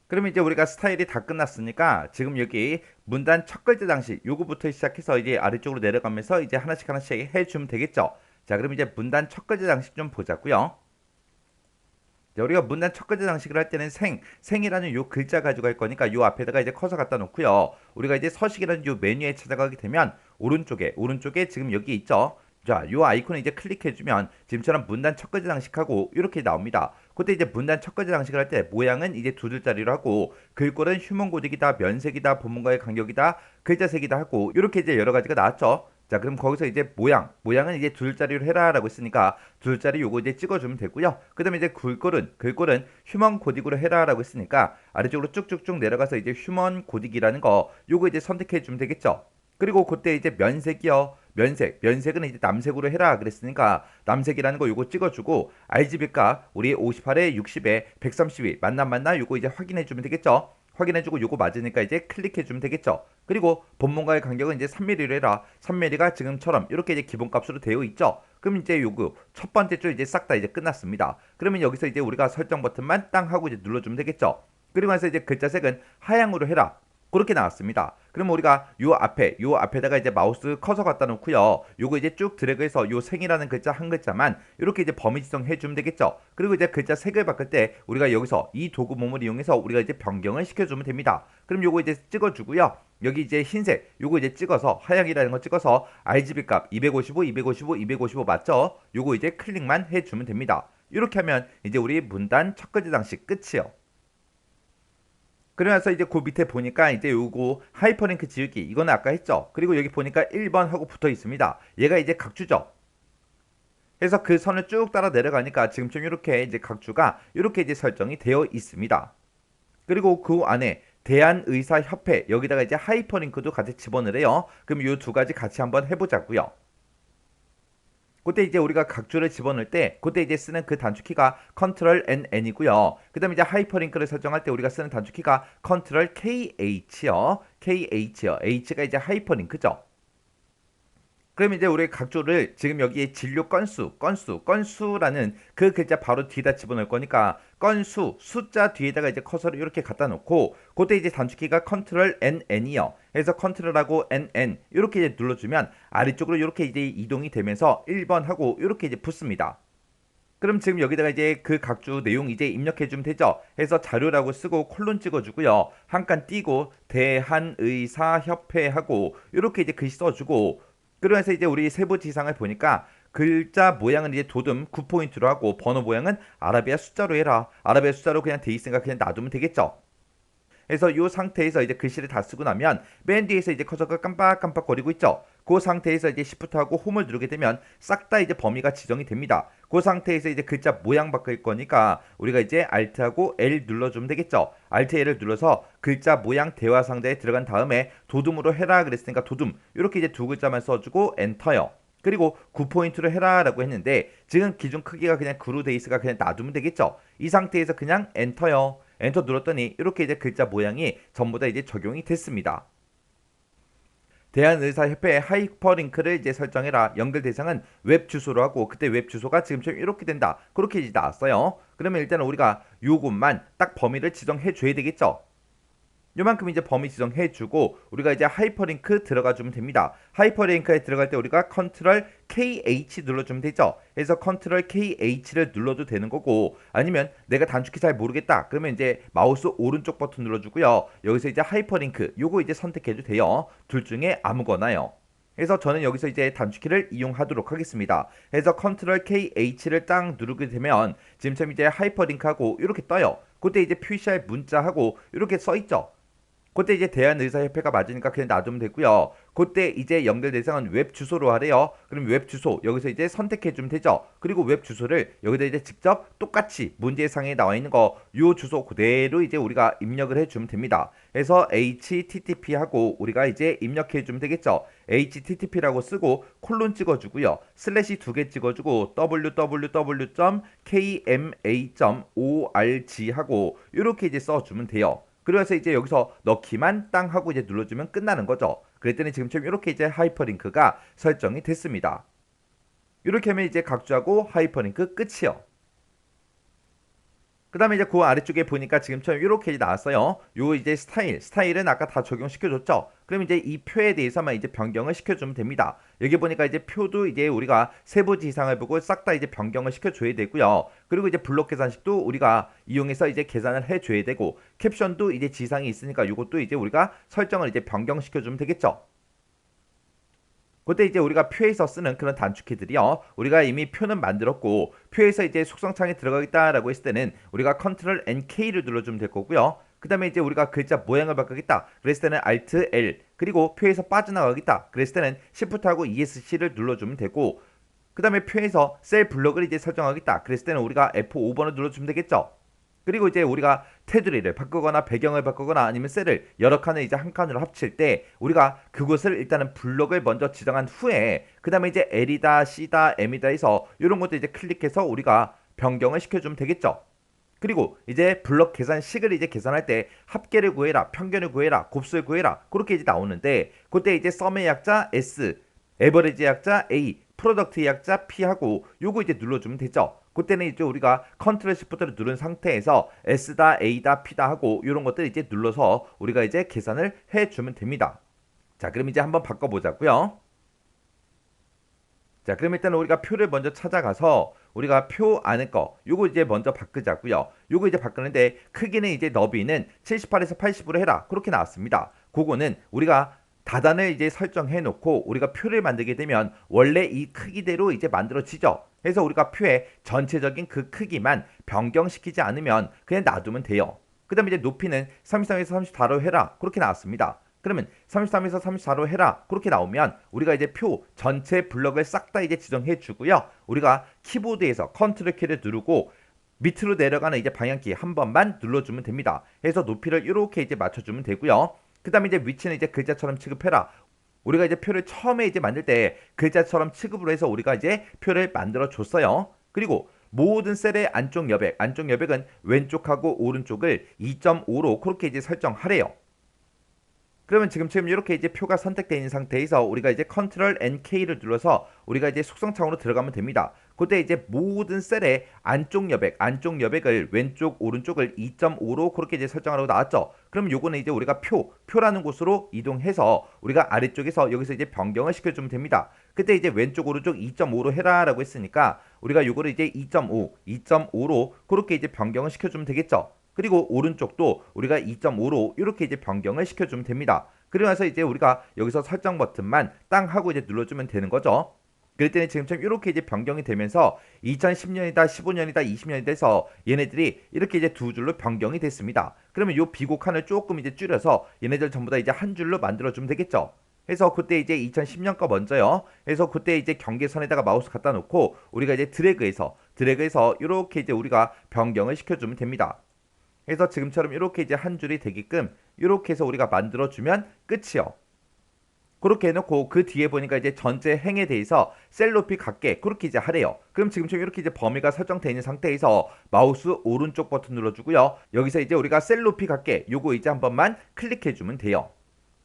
그러면 이제 우리가 스타일이 다 끝났으니까 지금 여기 문단 첫 글자 장식 요거부터 시작해서 이제 아래쪽으로 내려가면서 이제 하나씩 해주면 되겠죠. 자, 그럼 이제 문단 첫 글자 장식 좀 보자고요. 자, 우리가 문단 첫 글자 장식을 할 때는 생이라는 요 글자 가지고 할 거니까 요 앞에다가 이제 커서 갖다 놓고요. 우리가 이제 서식이라는 요 메뉴에 찾아가게 되면 오른쪽에 지금 여기 있죠. 자, 요 아이콘을 이제 클릭해주면 지금처럼 문단 첫 글자 장식하고 이렇게 나옵니다. 그때 이제 문단 첫 가지 장식을 할 때 모양은 이제 두 줄짜리로 하고 글꼴은 휴먼 고딕이다, 면색이다, 본문과의 간격이다, 글자색이다 하고 이렇게 이제 여러 가지가 나왔죠. 자, 그럼 거기서 이제 모양은 이제 두 줄짜리로 해라라고 했으니까 두 줄짜리 요거 이제 찍어주면 되고요. 그다음에 이제 글꼴은 휴먼 고딕으로 해라라고 했으니까 아래쪽으로 쭉쭉쭉 내려가서 이제 휴먼 고딕이라는 거 요거 이제 선택해 주면 되겠죠. 그리고 그때 이제 면색이요. 면색은 이제 남색으로 해라 그랬으니까 남색이라는 거 요거 찍어주고 RGB 값 우리 58에 60에 132 맞나 요거 이제 확인해주면 되겠죠. 확인해주고 요거 맞으니까 이제 클릭해주면 되겠죠. 그리고 본문과의 간격은 이제 3mm로 해라. 3mm가 지금처럼 이렇게 이제 기본값으로 되어 있죠. 그럼 이제 요거 첫 번째 줄 이제 싹 다 이제 끝났습니다. 그러면 여기서 이제 우리가 설정 버튼만 땅 하고 이제 눌러주면 되겠죠. 그리고 나서 이제 글자색은 하향으로 해라. 그렇게 나왔습니다. 그럼 우리가 요 앞에다가 이제 마우스 커서 갖다 놓고요. 요거 이제 쭉 드래그해서 요 생이라는 글자 한 글자만 이렇게 이제 범위 지정해 주면 되겠죠. 그리고 이제 글자 색을 바꿀 때 우리가 여기서 이 도구 몸을 이용해서 우리가 이제 변경을 시켜주면 됩니다. 그럼 요거 이제 찍어주고요. 여기 이제 흰색 요거 이제 찍어서 하향이라는 거 찍어서 RGB 값 255 맞죠? 요거 이제 클릭만 해주면 됩니다. 이렇게 하면 이제 우리 문단 첫 글자 장식 끝이요. 그러면서 이제 그 밑에 보니까 이제 요거 하이퍼링크 지우기 이거는 아까 했죠. 그리고 여기 보니까 1번 하고 붙어 있습니다. 얘가 이제 각주죠. 그래서 그 선을 쭉 따라 내려가니까 지금처럼 이렇게 이제 각주가 이렇게 이제 설정이 되어 있습니다. 그리고 그 안에 대한의사협회 여기다가 이제 하이퍼링크도 같이 집어넣으래요. 그럼 이 두 가지 같이 한번 해보자고요. 그때 이제 우리가 각주를 집어넣을 때 그때 이제 쓰는 그 단축키가 컨트롤 NN이고요. 그 다음에 이제 하이퍼링크를 설정할 때 우리가 쓰는 단축키가 컨트롤 KH요. H가 이제 하이퍼링크죠. 그럼 이제 우리 각조를 지금 여기에 진료 건수라는 그 글자 바로 뒤에다 집어넣을 거니까 건수 숫자 뒤에다가 이제 커서를 이렇게 갖다 놓고 그때 이제 단축키가 컨트롤 NN이요. 그래서 컨트롤하고 NN 이렇게 이제 눌러주면 아래쪽으로 이렇게 이제 이동이 되면서 1번 하고 이렇게 이제 붙습니다. 그럼 지금 여기다가 이제 그 각주 내용 이제 입력해주면 되죠. 해서 자료라고 쓰고 콜론 찍어주고요. 한 칸 띄고 대한의사협회 하고 이렇게 이제 글씨 써주고 그러면서 이제 우리 세부 지상을 보니까 글자 모양은 이제 도둠 9포인트로 하고 번호 모양은 아라비아 숫자로 해라. 아라비아 숫자로 그냥 돼 있으니까 그냥 놔두면 되겠죠. 그래서 이 상태에서 이제 글씨를 다 쓰고 나면 맨 뒤에서 이제 커서가 깜빡깜빡 거리고 있죠. 그 상태에서 이제 Shift하고 홈을 누르게 되면 싹 다 이제 범위가 지정이 됩니다. 그 상태에서 이제 글자 모양 바뀔 거니까 우리가 이제 Alt하고 L 눌러주면 되겠죠. Alt L을 눌러서 글자 모양 대화 상자에 들어간 다음에 도둠으로 해라 그랬으니까 도둠 이렇게 이제 두 글자만 써주고 엔터요. 그리고 9포인트로 해라라고 했는데 지금 기준 크기가 그냥 9로 돼 있으니까 그냥 놔두면 되겠죠. 이 상태에서 그냥 엔터요. 엔터 눌렀더니 이렇게 이제 글자 모양이 전부 다 이제 적용이 됐습니다. 대한의사협회 하이퍼링크를 이제 설정해라. 연결 대상은 웹 주소로 하고 그때 웹 주소가 지금처럼 이렇게 된다. 그렇게 이제 나왔어요. 그러면 일단은 우리가 요것만 딱 범위를 지정해 줘야 되겠죠. 요만큼 이제 범위 지정해주고 우리가 이제 하이퍼링크 들어가주면 됩니다. 하이퍼링크에 들어갈 때 우리가 컨트롤 KH 눌러주면 되죠. 그래서 컨트롤 KH를 눌러도 되는 거고 아니면 내가 단축키 잘 모르겠다. 그러면 이제 마우스 오른쪽 버튼 눌러주고요. 여기서 이제 하이퍼링크 요거 이제 선택해도 돼요. 둘 중에 아무거나요. 그래서 저는 여기서 이제 단축키를 이용하도록 하겠습니다. 그래서 컨트롤 KH를 딱 누르게 되면 지금처럼 이제 하이퍼링크하고 이렇게 떠요. 그때 이제 표시할 문자하고 이렇게 써있죠. 그때 이제 대한의사협회가 맞으니까 그냥 놔두면 되고요. 그때 이제 연결 대상은 웹 주소로 하래요. 그럼 웹 주소 여기서 이제 선택해 주면 되죠. 그리고 웹 주소를 여기다 이제 직접 똑같이 문제상에 나와 있는 거 요 주소 그대로 이제 우리가 입력을 해 주면 됩니다. 그래서 http 하고 우리가 이제 입력해 주면 되겠죠. http라고 쓰고 콜론 찍어 주고요. 슬래시 두 개 찍어 주고 www.kma.org 하고 이렇게 이제 써 주면 돼요. 그래서 이제 여기서 넣기만 땅 하고 이제 눌러주면 끝나는 거죠. 그랬더니 지금처럼 이렇게 이제 하이퍼링크가 설정이 됐습니다. 이렇게 하면 이제 각주하고 하이퍼링크 끝이요. 그 다음에 이제 그 아래쪽에 보니까 지금처럼 이렇게 나왔어요. 요 이제 스타일은 아까 다 적용시켜줬죠. 그럼 이제 이 표에 대해서만 이제 변경을 시켜주면 됩니다. 여기 보니까 이제 표도 이제 우리가 세부 지상을 보고 싹 다 이제 변경을 시켜줘야 되고요. 그리고 이제 블록 계산식도 우리가 이용해서 이제 계산을 해줘야 되고 캡션도 이제 지상이 있으니까 이것도 이제 우리가 설정을 이제 변경시켜주면 되겠죠. 그때 이제 우리가 표에서 쓰는 그런 단축키들이요. 우리가 이미 표는 만들었고 표에서 이제 속성창에 들어가겠다라고 했을 때는 우리가 컨트롤 NK를 눌러주면 될 거고요. 그 다음에 이제 우리가 글자 모양을 바꾸겠다. 그랬을 때는 Alt L 그리고 표에서 빠져나가겠다. 그랬을 때는 Shift하고 ESC를 눌러주면 되고 그 다음에 표에서 셀 블럭을 이제 설정하겠다. 그랬을 때는 우리가 F5번을 눌러주면 되겠죠. 그리고 이제 우리가 테두리를 바꾸거나 배경을 바꾸거나 아니면 셀을 여러 칸을 이제 한 칸으로 합칠 때 우리가 그곳을 일단은 블럭을 먼저 지정한 후에 그 다음에 이제 L이다, C다, M이다 해서 이런 것도 이제 클릭해서 우리가 변경을 시켜주면 되겠죠. 그리고 이제 블럭 계산식을 이제 계산할 때 합계를 구해라, 평균을 구해라, 곱수를 구해라 그렇게 이제 나오는데 그때 이제 썸의 약자 S, 에버리지 약자 A, 프로덕트 약자 P 하고 요거 이제 눌러주면 되죠. 그때는 이제 우리가 컨트롤 시프트를 누른 상태에서 S다, A다, P다 하고 이런 것들 이제 눌러서 우리가 이제 계산을 해주면 됩니다. 자, 그럼 이제 한번 바꿔보자고요. 자, 그럼 일단 우리가 표를 먼저 찾아가서 우리가 표 안에 거 요거 이제 먼저 바꾸자고요. 요거 이제 바꾸는데 크기는 이제 너비는 78에서 80으로 해라 그렇게 나왔습니다. 그거는 우리가 다단을 이제 설정해 놓고 우리가 표를 만들게 되면 원래 이 크기대로 이제 만들어지죠. 그래서 우리가 표의 전체적인 그 크기만 변경시키지 않으면 그냥 놔두면 돼요. 그 다음에 이제 높이는 33에서 34로 해라 그렇게 나왔습니다. 그러면 33에서 34로 해라 그렇게 나오면 우리가 이제 표 전체 블럭을 싹 다 이제 지정해 주고요. 우리가 키보드에서 컨트롤 키를 누르고 밑으로 내려가는 이제 방향키 한 번만 눌러주면 됩니다. 해서 높이를 이렇게 이제 맞춰주면 되고요. 그 다음에 이제 위치는 이제 글자처럼 취급해라. 우리가 이제 표를 처음에 이제 만들 때 글자처럼 취급으로 해서 우리가 이제 표를 만들어 줬어요. 그리고 모든 셀의 안쪽 여백은 왼쪽하고 오른쪽을 2.5로 그렇게 이제 설정하래요. 그러면 지금 이렇게 이제 표가 선택되어 있는 상태에서 우리가 이제 컨트롤 NK를 눌러서 우리가 이제 속성창으로 들어가면 됩니다. 그때 이제 모든 셀의 안쪽 여백을 왼쪽 오른쪽을 2.5로 그렇게 이제 설정하라고 나왔죠. 그럼 요거는 이제 우리가 표라는 곳으로 이동해서 우리가 아래쪽에서 여기서 이제 변경을 시켜주면 됩니다. 그때 이제 왼쪽 오른쪽 2.5로 해라라고 했으니까 우리가 요거를 이제 2.5로 그렇게 이제 변경을 시켜주면 되겠죠. 그리고 오른쪽도 우리가 2.5로 이렇게 이제 변경을 시켜주면 됩니다. 그리고 나서 이제 우리가 여기서 설정 버튼만 땅 하고 이제 눌러주면 되는 거죠. 그럴 때는 지금처럼 이렇게 이제 변경이 되면서 2010년이다, 15년이다, 20년이 돼서 얘네들이 이렇게 이제 두 줄로 변경이 됐습니다. 그러면 요 비곡한을 조금 이제 줄여서 얘네들 전부 다 이제 한 줄로 만들어주면 되겠죠. 그래서 그때 이제 2010년 거 먼저요. 그래서 그때 이제 경계선에다가 마우스 갖다 놓고 우리가 이제 드래그해서 이렇게 이제 우리가 변경을 시켜주면 됩니다. 그래서 지금처럼 이렇게 이제 한 줄이 되게끔 이렇게 해서 우리가 만들어주면 끝이요. 그렇게 해놓고 그 뒤에 보니까 이제 전체 행에 대해서 셀 높이 같게 그렇게 이제 하래요. 그럼 지금처럼 이렇게 이제 범위가 설정되어 있는 상태에서 마우스 오른쪽 버튼 눌러주고요. 여기서 이제 우리가 셀 높이 같게 요거 이제 한 번만 클릭해주면 돼요.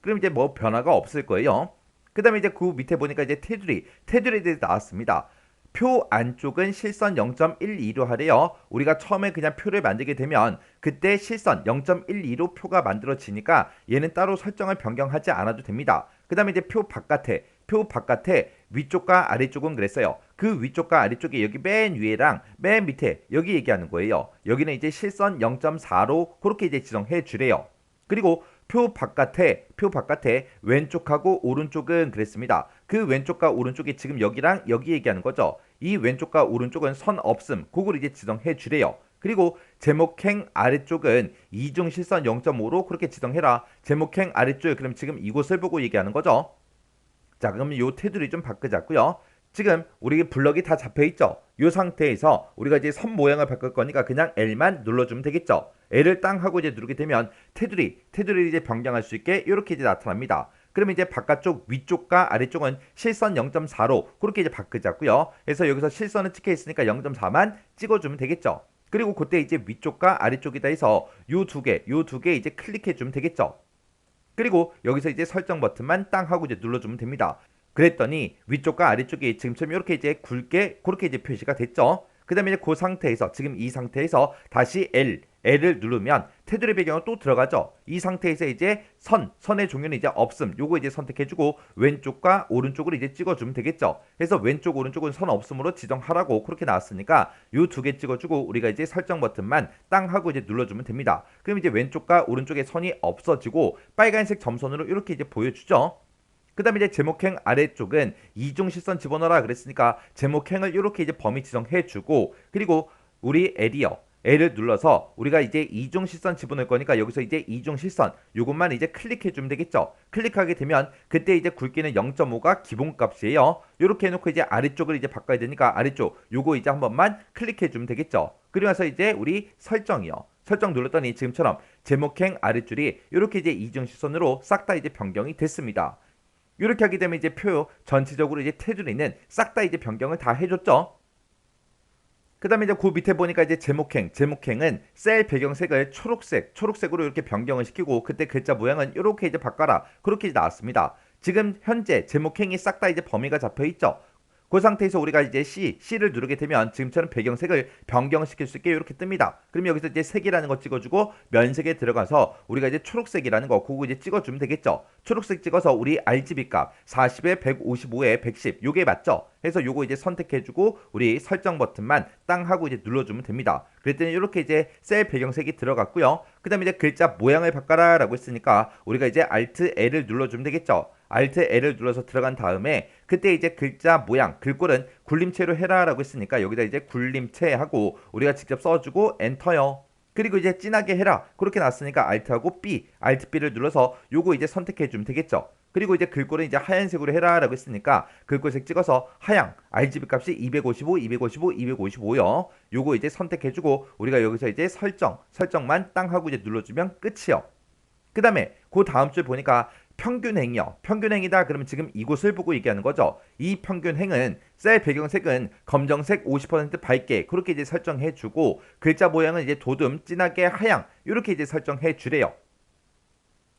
그럼 이제 뭐 변화가 없을 거예요. 그 다음에 이제 그 밑에 보니까 이제 테두리에 대해서 나왔습니다. 표 안쪽은 실선 0.12로 하래요. 우리가 처음에 그냥 표를 만들게 되면 그때 실선 0.12로 표가 만들어지니까 얘는 따로 설정을 변경하지 않아도 됩니다. 그 다음에 이제 표 바깥에 위쪽과 아래쪽은 그랬어요. 그 위쪽과 아래쪽에 여기 맨 위에랑 맨 밑에 여기 얘기하는 거예요. 여기는 이제 실선 0.4로 그렇게 이제 지정해 주래요. 그리고 표 바깥에 왼쪽하고 오른쪽은 그랬습니다. 그 왼쪽과 오른쪽이 지금 여기랑 여기 얘기하는 거죠. 이 왼쪽과 오른쪽은 선 없음 그걸 이제 지정해 주래요. 그리고 제목행 아래쪽은 이중 실선 0.5로 그렇게 지정해라. 제목행 아래쪽 그럼 지금 이곳을 보고 얘기하는 거죠. 자, 그러면 요 테두리 좀 바꾸자고요. 지금 우리 블럭이 다 잡혀있죠. 이 상태에서 우리가 이제 선 모양을 바꿀 거니까 그냥 L만 눌러주면 되겠죠. L을 땅 하고 이제 누르게 되면 테두리를 이제 변경할 수 있게 이렇게 이제 나타납니다. 그러면 이제 바깥쪽 위쪽과 아래쪽은 실선 0.4로 그렇게 이제 바꾸자고요. 그래서 여기서 실선은 찍혀 있으니까 0.4만 찍어주면 되겠죠. 그리고 그때 이제 위쪽과 아래쪽이다 해서 요 두 개 이제 클릭해 주면 되겠죠. 그리고 여기서 이제 설정 버튼만 땅 하고 이제 눌러주면 됩니다. 그랬더니 위쪽과 아래쪽이 지금처럼 이렇게 이제 굵게 그렇게 이제 표시가 됐죠. 그 다음에 이제 그 상태에서 지금 이 상태에서 다시 L을 누르면 테두리 배경은 또 들어가죠. 이 상태에서 이제 선의 종류는 이제 없음 요거 이제 선택해주고 왼쪽과 오른쪽으로 이제 찍어주면 되겠죠. 그래서 왼쪽 오른쪽은 선 없음으로 지정하라고 그렇게 나왔으니까 요 두 개 찍어주고 우리가 이제 설정 버튼만 땅 하고 이제 눌러주면 됩니다. 그럼 이제 왼쪽과 오른쪽에 선이 없어지고 빨간색 점선으로 이렇게 이제 보여주죠. 그다음에 이제 제목행 아래쪽은 이중 실선 집어넣어라 그랬으니까 제목행을 이렇게 이제 범위 지정해 주고, 그리고 우리 에리어 L을 눌러서 우리가 이제 이중 실선 집어넣을 거니까 여기서 이제 이중 실선 요것만 이제 클릭해 주면 되겠죠. 클릭하게 되면 그때 이제 굵기는 0.5가 기본값이에요. 요렇게 해놓고 이제 아래쪽을 이제 바꿔야 되니까 아래쪽 요거 이제 한 번만 클릭해 주면 되겠죠. 그리고 나서 이제 우리 설정이요. 설정 눌렀더니 지금처럼 제목행 아래줄이 이렇게 이제 이중 실선으로 싹 다 이제 변경이 됐습니다. 이렇게 하게 되면 이제 표 전체적으로 이제 테두리는 싹 다 이제 변경을 다 해줬죠. 그 다음에 이제 그 밑에 보니까 이제 제목행은 셀 배경색을 초록색으로 이렇게 변경을 시키고 그때 글자 모양은 이렇게 이제 바꿔라. 그렇게 이제 나왔습니다. 지금 현재 제목행이 싹 다 이제 범위가 잡혀 있죠. 그 상태에서 우리가 이제 C를 누르게 되면 지금처럼 배경색을 변경시킬 수 있게 이렇게 뜹니다. 그럼 여기서 이제 색이라는 거 찍어주고 면색에 들어가서 우리가 이제 초록색이라는 거 그거 이제 찍어주면 되겠죠. 초록색 찍어서 우리 RGB 값 40에 155에 110 요게 맞죠? 해서 요거 이제 선택해주고 우리 설정 버튼만 땅 하고 이제 눌러주면 됩니다. 그랬더니 이렇게 이제 셀 배경색이 들어갔고요. 그 다음에 이제 글자 모양을 바꿔라 라고 했으니까 우리가 이제 Alt L을 눌러주면 되겠죠. Alt L을 눌러서 들어간 다음에 그때 이제 글자 모양 글꼴은 굴림체로 해라 라고 했으니까 여기다 이제 굴림체 하고 우리가 직접 써주고 엔터요. 그리고 이제 진하게 해라 그렇게 나왔으니까 Alt하고 Alt B를 눌러서 요거 이제 선택해 주면 되겠죠. 그리고 이제 글꼴은 이제 하얀색으로 해라 라고 했으니까 글꼴색 찍어서 하양 RGB 값이 255, 255, 255요. 요거 이제 선택해주고 우리가 여기서 이제 설정만 땅 하고 이제 눌러주면 끝이요. 그 다음에 그 다음 줄 보니까 평균행이요. 평균행이다 그러면 지금 이곳을 보고 얘기하는 거죠. 이 평균행은 셀 배경색은 검정색 50% 밝게 그렇게 이제 설정해 주고 글자 모양은 이제 도둠 진하게 하양 이렇게 이제 설정해 주래요.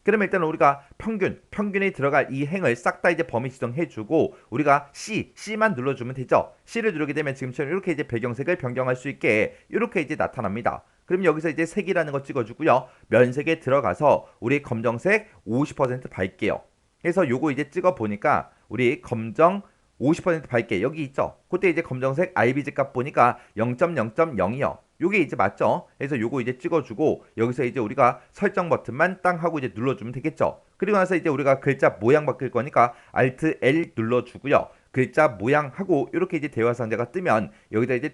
그러면 일단 우리가 평균에 들어갈 이 행을 싹 다 이제 범위 지정해 주고 우리가 C만 눌러주면 되죠. C를 누르게 되면 지금처럼 이렇게 이제 배경색을 변경할 수 있게 이렇게 이제 나타납니다. 그럼 여기서 이제 색이라는 거 찍어주고요. 면색에 들어가서 우리 검정색 50% 밝게요. 그래서 요거 이제 찍어 보니까 우리 검정 50% 밝게 여기 있죠. 그때 이제 검정색 RBG 값 보니까 0.0.0이요. 요게 이제 맞죠? 그래서 요거 이제 찍어주고 여기서 이제 우리가 설정 버튼만 땅 하고 이제 눌러주면 되겠죠. 그리고 나서 이제 우리가 글자 모양 바뀔 거니까 Alt L 눌러주고요. 글자 모양하고 이렇게 이제 대화 상자가 뜨면 여기다 이제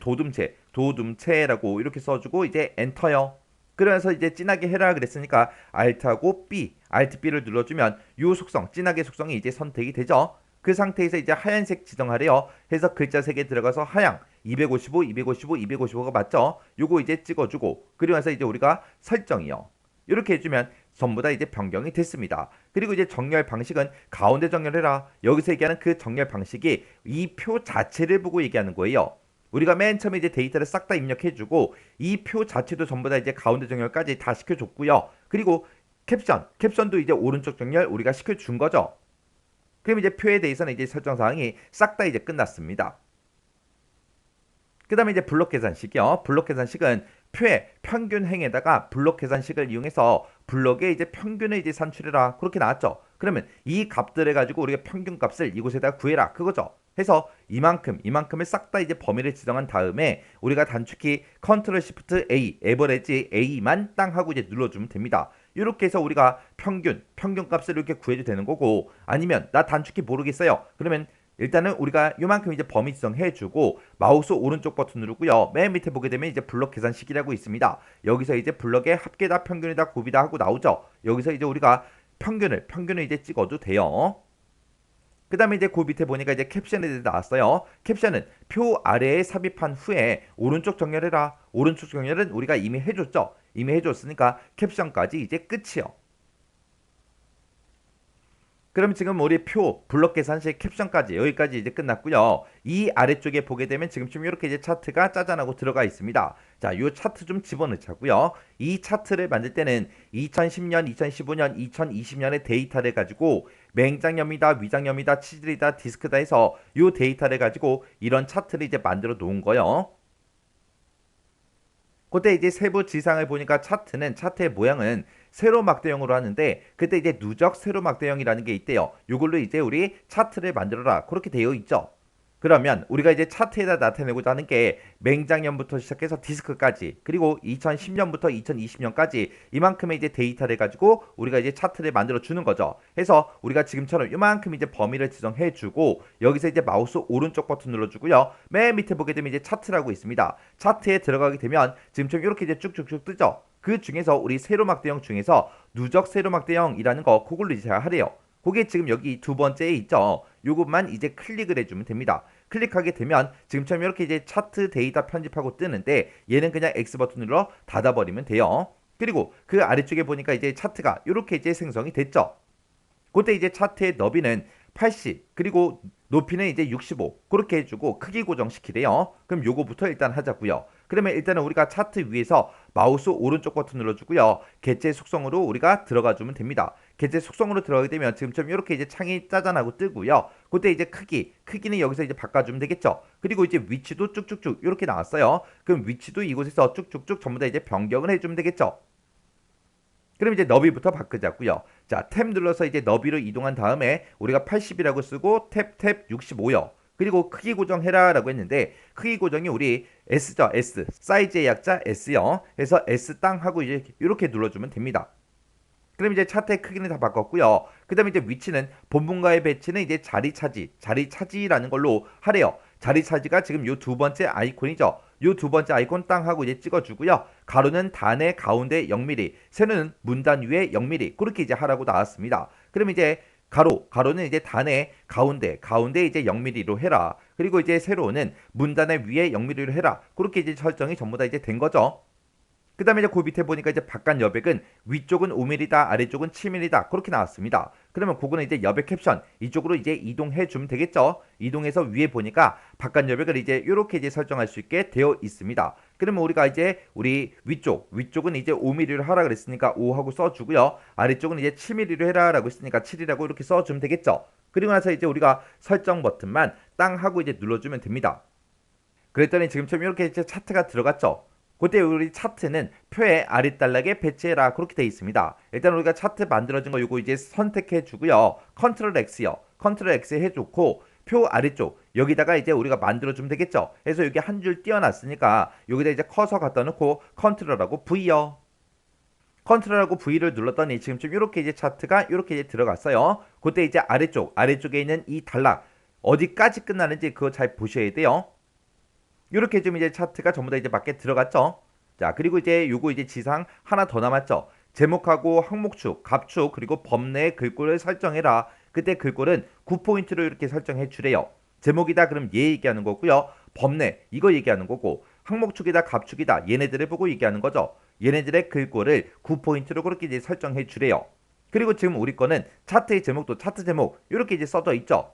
도둠체라고 이렇게 써주고 이제 엔터요. 그러면서 이제 진하게 해라 그랬으니까 Alt하고 Alt B를 눌러주면 요 속성, 진하게 속성이 이제 선택이 되죠. 그 상태에서 이제 하얀색 지정하래요. 해서 글자 색에 들어가서 하양 255, 255, 255가 맞죠? 요거 이제 찍어주고 그리고 나서 이제 우리가 설정이요. 이렇게 해주면 전부 다 이제 변경이 됐습니다. 그리고 이제 정렬 방식은 가운데 정렬해라. 여기서 얘기하는 그 정렬 방식이 이 표 자체를 보고 얘기하는 거예요. 우리가 맨 처음에 이제 데이터를 싹 다 입력해주고 이 표 자체도 전부 다 이제 가운데 정렬까지 다 시켜줬고요. 그리고 캡션도 이제 오른쪽 정렬 우리가 시켜준 거죠. 그럼 이제 표에 대해서는 이제 설정 사항이 싹 다 이제 끝났습니다. 그 다음에 이제 블록 계산식이요. 블록 계산식은 표의 평균행에다가 블록 계산식을 이용해서 블록의 이제 평균을 이제 산출해라. 그렇게 나왔죠. 그러면 이 값들을 가지고 우리가 평균값을 이곳에다 구해라. 그거죠. 해서 이만큼을 싹 다 이제 범위를 지정한 다음에 우리가 단축키 Ctrl Shift A, 에버리지 A만 땅 하고 이제 눌러주면 됩니다. 이렇게 해서 우리가 평균값을 이렇게 구해도 되는 거고 아니면 나 단축키 모르겠어요. 그러면 일단은 우리가 요만큼 이제 범위 지정해주고 마우스 오른쪽 버튼 누르고요. 맨 밑에 보게 되면 이제 블록 계산식이라고 있습니다. 여기서 이제 블록의 합계다, 평균이다, 곱이다 하고 나오죠. 여기서 이제 우리가 평균을 이제 찍어도 돼요. 그 다음에 이제 그 밑에 보니까 이제 캡션이 나왔어요. 캡션은 표 아래에 삽입한 후에 오른쪽 정렬해라. 오른쪽 정렬은 우리가 이미 해줬죠. 이미 해줬으니까 캡션까지 이제 끝이요. 그럼 지금 우리 표 블록 계산식 캡션까지 여기까지 이제 끝났고요. 이 아래쪽에 보게 되면 지금 이렇게 이제 차트가 짜잔하고 들어가 있습니다. 자, 요 차트 좀 집어넣자고요. 이 차트를 만들 때는 2010년, 2015년, 2020년의 데이터를 가지고 맹장염이다, 위장염이다, 치질이다, 디스크다 해서 요 데이터를 가지고 이런 차트를 이제 만들어 놓은 거예요. 그때 이제 세부 지상을 보니까 차트의 모양은 세로막대형으로 하는데 그때 이제 누적 세로막대형이라는 게 있대요. 이걸로 이제 우리 차트를 만들어라 그렇게 되어 있죠. 그러면 우리가 이제 차트에다 나타내고자 하는 게 맹장년부터 시작해서 디스크까지 그리고 2010년부터 2020년까지 이만큼의 이제 데이터를 가지고 우리가 이제 차트를 만들어 주는 거죠. 해서 우리가 지금처럼 이만큼 이제 범위를 지정해 주고 여기서 이제 마우스 오른쪽 버튼 눌러주고요. 맨 밑에 보게 되면 이제 차트라고 있습니다. 차트에 들어가게 되면 지금처럼 이렇게 이제 쭉쭉쭉 뜨죠. 그 중에서 우리 세로막대형 중에서 누적 세로막대형이라는 거 그걸로 이제 제가 하래요. 그게 지금 여기 두 번째에 있죠. 요것만 이제 클릭을 해주면 됩니다. 클릭하게 되면 지금처럼 이렇게 이제 차트 데이터 편집하고 뜨는데 얘는 그냥 X 버튼 눌러 닫아버리면 돼요. 그리고 그 아래쪽에 보니까 이제 차트가 이렇게 이제 생성이 됐죠. 그때 이제 차트의 너비는 80 그리고 높이는 이제 65 그렇게 해주고 크기 고정시키래요. 그럼 요거부터 일단 하자고요. 그러면 일단은 우리가 차트 위에서 마우스 오른쪽 버튼 눌러주고요. 개체 속성으로 우리가 들어가주면 됩니다. 개체 속성으로 들어가게 되면 지금처럼 이렇게 이제 창이 짜잔하고 뜨고요. 그때 이제 크기는 여기서 이제 바꿔주면 되겠죠. 그리고 이제 위치도 쭉쭉쭉 이렇게 나왔어요. 그럼 위치도 이곳에서 쭉쭉쭉 전부 다 이제 변경을 해주면 되겠죠. 그럼 이제 너비부터 바꾸자고요. 자, 탭 눌러서 이제 너비로 이동한 다음에 우리가 80이라고 쓰고 탭 65요. 그리고 크기 고정해라 라고 했는데 크기 고정이 우리 S죠. S. 사이즈의 약자 S요. 그래서 S 땅 하고 이제 이렇게 눌러주면 됩니다. 그럼 이제 차트의 크기는 다 바꿨고요. 그 다음에 이제 위치는 본문과의 배치는 이제 자리 차지라는 걸로 하래요. 자리 차지가 지금 요 두 번째 아이콘이죠. 요 두 번째 아이콘 땅 하고 이제 찍어주고요. 가로는 단의 가운데 0mm, 세로는 문단 위에 0mm 그렇게 이제 하라고 나왔습니다. 그럼 이제 가로는 이제 단의 가운데 이제 0mm로 해라. 그리고 이제 세로는 문단의 위에 0mm로 해라. 그렇게 이제 설정이 전부 다 이제 된 거죠. 그 다음에 이제 그 밑에 보니까 이제 바깥 여백은 위쪽은 5mm다 아래쪽은 7mm다 그렇게 나왔습니다. 그러면 그거는 이제 여백 캡션 이쪽으로 이제 이동해 주면 되겠죠. 이동해서 위에 보니까 바깥 여백을 이제 이렇게 이제 설정할 수 있게 되어 있습니다. 그러면 우리가 이제 우리 위쪽은 이제 5mm로 하라 그랬으니까 5하고 써주고요. 아래쪽은 이제 7mm로 해라 라고 했으니까 7이라고 이렇게 써주면 되겠죠. 그리고 나서 이제 우리가 설정 버튼만 땅 하고 이제 눌러주면 됩니다. 그랬더니 지금처럼 이렇게 이제 차트가 들어갔죠. 그때 우리 차트는 표의 아랫단락에 배치해라 그렇게 되어 있습니다. 일단 우리가 차트 만들어진 거 요거 이제 선택해 주고요. 컨트롤 X요. 컨트롤 X 해놓고 표 아래쪽 여기다가 이제 우리가 만들어주면 되겠죠. 그래서 여기 한 줄 띄워놨으니까 여기다 이제 커서 갖다 놓고 컨트롤하고 V요. 컨트롤하고 V를 눌렀더니 지금쯤 이렇게 이제 차트가 이렇게 이제 들어갔어요. 그때 이제 아래쪽에 있는 이 단락 어디까지 끝나는지 그거 잘 보셔야 돼요. 이렇게 좀 이제 차트가 전부 다 이제 밖에 들어갔죠. 자, 그리고 이제 요거 이제 지상 하나 더 남았죠. 제목하고 항목축, 갑축, 그리고 범내의 글꼴을 설정해라. 그때 글꼴은 9포인트로 이렇게 설정해 주래요. 제목이다 그럼 얘 얘기하는 거고요. 범내 이거 얘기하는 거고 항목축이다 갑축이다 얘네들을 보고 얘기하는 거죠. 얘네들의 글꼴을 9포인트로 그렇게 이제 설정해 주래요. 그리고 지금 우리 거는 차트의 제목도 차트 제목 이렇게 이제 써져 있죠.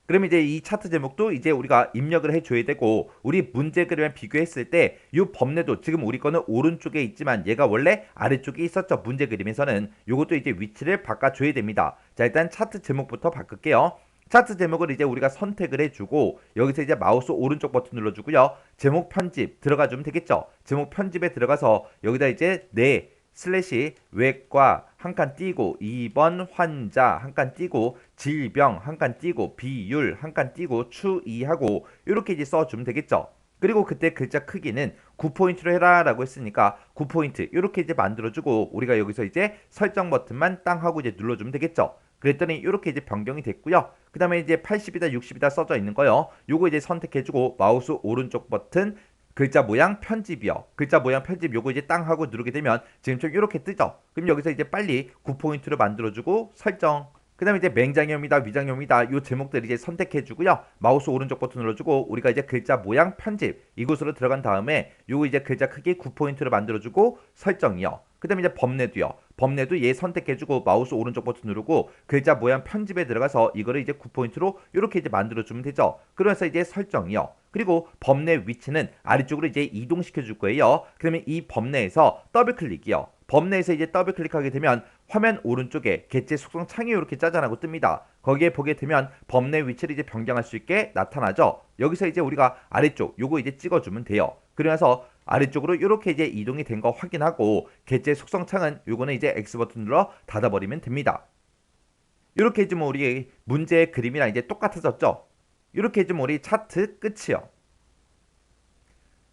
그럼 이제 이 차트 제목도 이제 우리가 입력을 해줘야 되고 우리 문제 그림을 비교했을 때 이 범례도 지금 우리 거는 오른쪽에 있지만 얘가 원래 아래쪽에 있었죠. 문제 그림에서는 요것도 이제 위치를 바꿔줘야 됩니다. 자, 일단 차트 제목부터 바꿀게요. 차트 제목을 이제 우리가 선택을 해주고 여기서 이제 마우스 오른쪽 버튼 눌러주고요. 제목 편집 들어가주면 되겠죠. 제목 편집에 들어가서 여기다 이제 네 슬래시 외과 한 칸 띄고 2번 환자 한 칸 띄고 질병 한 칸 띄고 비율 한 칸 띄고 추이하고 이렇게 이제 써주면 되겠죠. 그리고 그때 글자 크기는 9포인트로 해라 라고 했으니까 9포인트 이렇게 이제 만들어주고 우리가 여기서 이제 설정 버튼만 땅 하고 이제 눌러주면 되겠죠. 그랬더니 이렇게 이제 변경이 됐고요. 그 다음에 이제 80이다 60이다 써져 있는 거요. 요거 이제 선택해주고 마우스 오른쪽 버튼 글자 모양 편집이요. 글자 모양 편집 요거 이제 땅 하고 누르게 되면 지금처럼 이렇게 뜨죠. 그럼 여기서 이제 빨리 9포인트로 만들어주고 설정. 그 다음에 이제 맹장염이다 위장염이다 요 제목들 이제 선택해주고요. 마우스 오른쪽 버튼 눌러주고 우리가 이제 글자 모양 편집 이곳으로 들어간 다음에 요거 이제 글자 크기 9포인트로 만들어주고 설정이요. 그 다음에 이제 범례도요. 범례도 얘 선택해주고 마우스 오른쪽 버튼 누르고 글자 모양 편집에 들어가서 이거를 이제 9포인트로 이렇게 이제 만들어주면 되죠. 그러면서 이제 설정이요. 그리고 범례 위치는 아래쪽으로 이제 이동시켜 줄 거예요. 그러면 이 범례에서 더블 클릭이요. 범례에서 이제 더블 클릭하게 되면 화면 오른쪽에 개체 속성 창이 이렇게 짜잔하고 뜹니다. 거기에 보게 되면 범례 위치를 이제 변경할 수 있게 나타나죠. 여기서 이제 우리가 아래쪽 요거 이제 찍어주면 돼요. 그러면서 아래쪽으로 이렇게 이제 이동이 된 거 확인하고 개체 속성 창은 요거는 이제 X 버튼 눌러 닫아버리면 됩니다. 이렇게 해주면 우리 문제의 그림이랑 이제 똑같아졌죠. 이렇게 해주면 우리 차트 끝이요.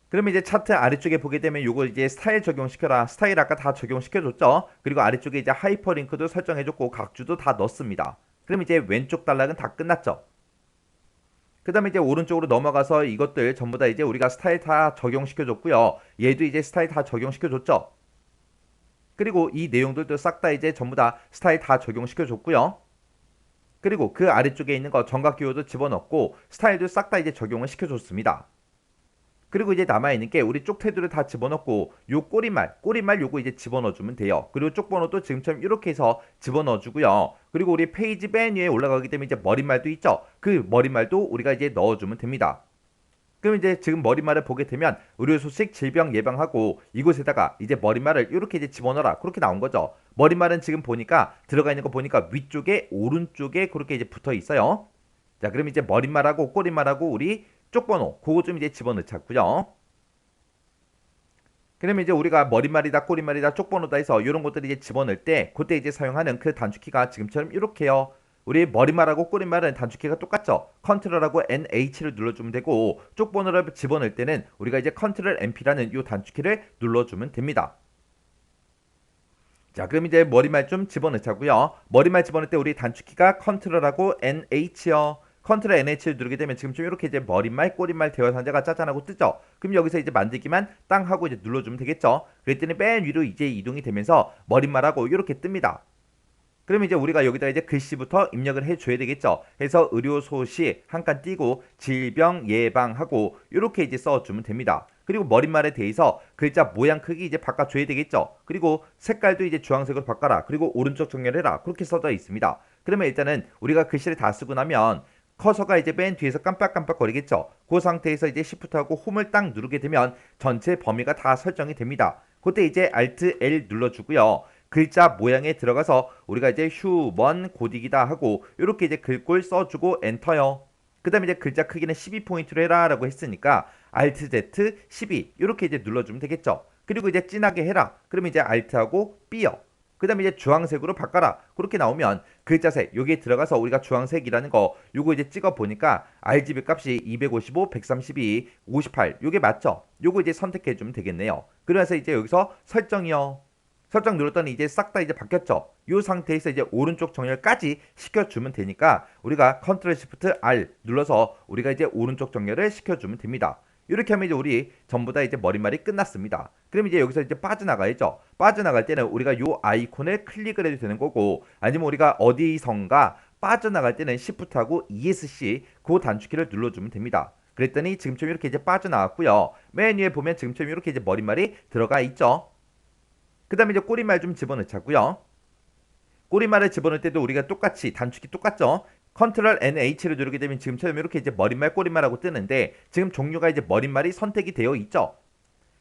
그러면 이제 차트 아래쪽에 보게 되면 요거 이제 스타일 적용시켜라. 스타일 아까 다 적용시켜줬죠. 그리고 아래쪽에 이제 하이퍼링크도 설정해줬고 각주도 다 넣었습니다. 그럼 이제 왼쪽 단락은 다 끝났죠. 그 다음에 이제 오른쪽으로 넘어가서 이것들 전부 다 이제 우리가 스타일 다 적용시켜줬고요. 얘도 이제 스타일 다 적용시켜줬죠. 그리고 이 내용들도 싹 다 이제 전부 다 스타일 다 적용시켜줬고요. 그리고 그 아래쪽에 있는 거 정각 기호도 집어넣고 스타일도 싹 다 이제 적용을 시켜줬습니다. 그리고 이제 남아있는 게 우리 쪽 테두를 다 집어넣고 요 꼬리말 요거 이제 집어넣어주면 돼요. 그리고 쪽 번호도 지금처럼 이렇게 해서 집어넣어주고요. 그리고 우리 페이지 맨 위에 올라가기 때문에 이제 머릿말도 있죠. 그 머릿말도 우리가 이제 넣어주면 됩니다. 그럼 이제 지금 머릿말을 보게 되면 의료 소식 질병 예방하고 이곳에다가 이제 머릿말을 이렇게 이제 집어넣어라 그렇게 나온 거죠. 머릿말은 지금 보니까 들어가 있는 거 보니까 위쪽에 오른쪽에 그렇게 이제 붙어 있어요. 자, 그럼 이제 머릿말하고 꼬리말하고 우리 쪽번호 그거 좀 이제 집어넣자고요. 그러면 이제 우리가 머릿말이다 꼬리말이다 쪽번호다 해서 이런 것들을 이제 집어넣을 때 그때 이제 사용하는 그 단축키가 지금처럼 이렇게요. 우리 머릿말하고 꼬리말은 단축키가 똑같죠. 컨트롤하고 NH를 눌러주면 되고 쪽번호를 집어넣을 때는 우리가 이제 컨트롤 NP라는 이 단축키를 눌러주면 됩니다. 자, 그럼 이제 머릿말 좀 집어넣자고요. 머릿말 집어넣을 때 우리 단축키가 컨트롤하고 NH요. 컨트롤 NH를 누르게 되면 지금쯤 이렇게 이제 머릿말, 꼬릿말 대화 상자가 짜잔하고 뜨죠. 그럼 여기서 이제 만들기만 땅 하고 이제 눌러주면 되겠죠. 그랬더니 맨 위로 이제 이동이 되면서 머릿말하고 이렇게 뜹니다. 그럼 이제 우리가 여기다 이제 글씨부터 입력을 해줘야 되겠죠. 해서 의료 소식 한 칸 띄고 질병 예방하고 이렇게 이제 써주면 됩니다. 그리고 머릿말에 대해서 글자 모양 크기 이제 바꿔줘야 되겠죠. 그리고 색깔도 이제 주황색으로 바꿔라. 그리고 오른쪽 정렬해라. 그렇게 써져 있습니다. 그러면 일단은 우리가 글씨를 다 쓰고 나면 커서가 이제 맨 뒤에서 깜빡깜빡 거리겠죠. 그 상태에서 이제 Shift하고 홈을 딱 누르게 되면 전체 범위가 다 설정이 됩니다. 그때 이제 Alt L 눌러주고요. 글자 모양에 들어가서 우리가 이제 휴먼 고딕이다 하고 이렇게 이제 글꼴 써주고 엔터요. 그 다음에 이제 글자 크기는 12포인트로 해라 라고 했으니까 Alt Z 12 이렇게 이제 눌러주면 되겠죠. 그리고 이제 진하게 해라. 그러면 이제 Alt하고 B요. 그 다음에 이제 주황색으로 바꿔라. 그렇게 나오면 글자색 여기에 들어가서 우리가 주황색이라는 거 요거 이제 찍어 보니까 RGB 값이 255, 132, 58 요게 맞죠? 요거 이제 선택해 주면 되겠네요. 그래서 이제 여기서 설정이요. 설정 눌렀더니 이제 싹 다 이제 바뀌었죠. 이 상태에서 이제 오른쪽 정렬까지 시켜주면 되니까 우리가 컨트롤 시프트 R 눌러서 우리가 이제 오른쪽 정렬을 시켜주면 됩니다. 이렇게 하면 이제 우리 전부 다 이제 머릿말이 끝났습니다. 그럼 이제 여기서 이제 빠져나가야죠. 빠져나갈 때는 우리가 요 아이콘을 클릭을 해도 되는 거고 아니면 우리가 어디선가 빠져나갈 때는 Shift하고 ESC 그 단축키를 눌러주면 됩니다. 그랬더니 지금처럼 이렇게 이제 빠져나왔고요. 맨 위에 보면 지금처럼 이렇게 이제 머릿말이 들어가 있죠. 그 다음에 이제 꼬리말 좀 집어넣자고요. 꼬리말을 집어넣을 때도 우리가 똑같이 단축키 똑같죠. 컨트롤 NH를 누르게 되면 지금처럼 이렇게 이제 머릿말 꼬리말하고 뜨는데 지금 종류가 이제 머릿말이 선택이 되어 있죠.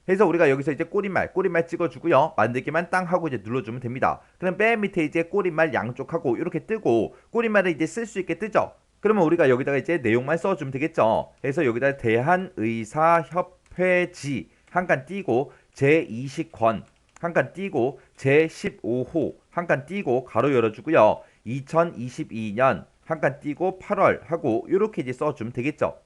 그래서 우리가 여기서 이제 꼬리말 찍어주고요. 만들기만 땅 하고 이제 눌러주면 됩니다. 그럼 맨 밑에 이제 꼬리말 양쪽하고 이렇게 뜨고 꼬리말을 이제 쓸 수 있게 뜨죠. 그러면 우리가 여기다가 이제 내용만 써주면 되겠죠. 그래서 여기다 대한의사협회지 한 칸 띄고 제20권 한 칸 띄고 제15호 한 칸 띄고 가로 열어주고요. 2022년 한 칸 띄고 8월 하고 이렇게 이제 써주면 되겠죠.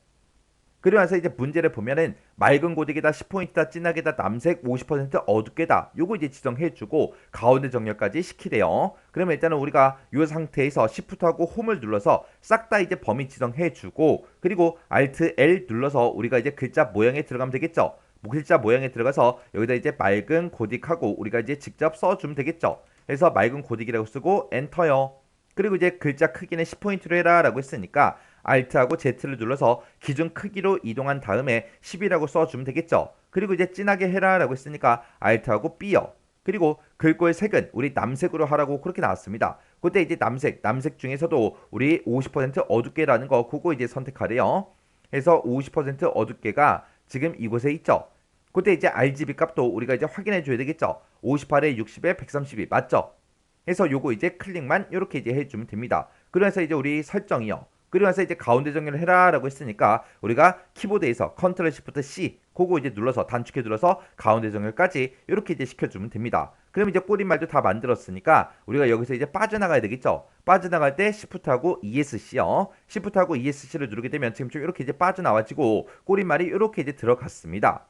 그리고 나서 이제 문제를 보면은 맑은 고딕이다 10포인트다 진하게다 남색 50% 어둡게다 요거 이제 지정해주고 가운데 정렬까지 시키래요. 그러면 일단은 우리가 이 상태에서 Shift하고 홈을 눌러서 싹 다 이제 범위 지정해주고 그리고 Alt L 눌러서 우리가 이제 글자 모양에 들어가면 되겠죠. 글자 모양에 들어가서 여기다 이제 맑은 고딕하고 우리가 이제 직접 써주면 되겠죠. 그래서 맑은 고딕이라고 쓰고 엔터요. 그리고 이제 글자 크기는 10포인트로 해라 라고 했으니까 Alt하고 Z를 눌러서 기준 크기로 이동한 다음에 10이라고 써주면 되겠죠. 그리고 이제 진하게 해라 라고 했으니까 Alt하고 B요. 그리고 글꼴 색은 우리 남색으로 하라고 그렇게 나왔습니다. 그때 이제 남색 중에서도 우리 50% 어둡게라는 거 그거 이제 선택하래요. 그래서 50% 어둡게가 지금 이곳에 있죠. 그때 이제 RGB 값도 우리가 이제 확인해 줘야 되겠죠. 58에 60에 132 맞죠? 해서 요거 이제 클릭만 이렇게 이제 해주면 됩니다. 그래서 이제 우리 설정이요. 그러면서 이제 가운데 정렬을 해라 라고 했으니까 우리가 키보드에서 컨트롤 시프트 C 그거 이제 눌러서 단축키 눌러서 가운데 정렬까지 이렇게 이제 시켜주면 됩니다. 그럼 이제 꼬리말도 다 만들었으니까 우리가 여기서 이제 빠져나가야 되겠죠. 빠져나갈 때 Shift하고 ESC요. Shift하고 ESC를 누르게 되면 지금처럼 이렇게 이제 빠져나와지고 꼬리말이 이렇게 이제 들어갔습니다.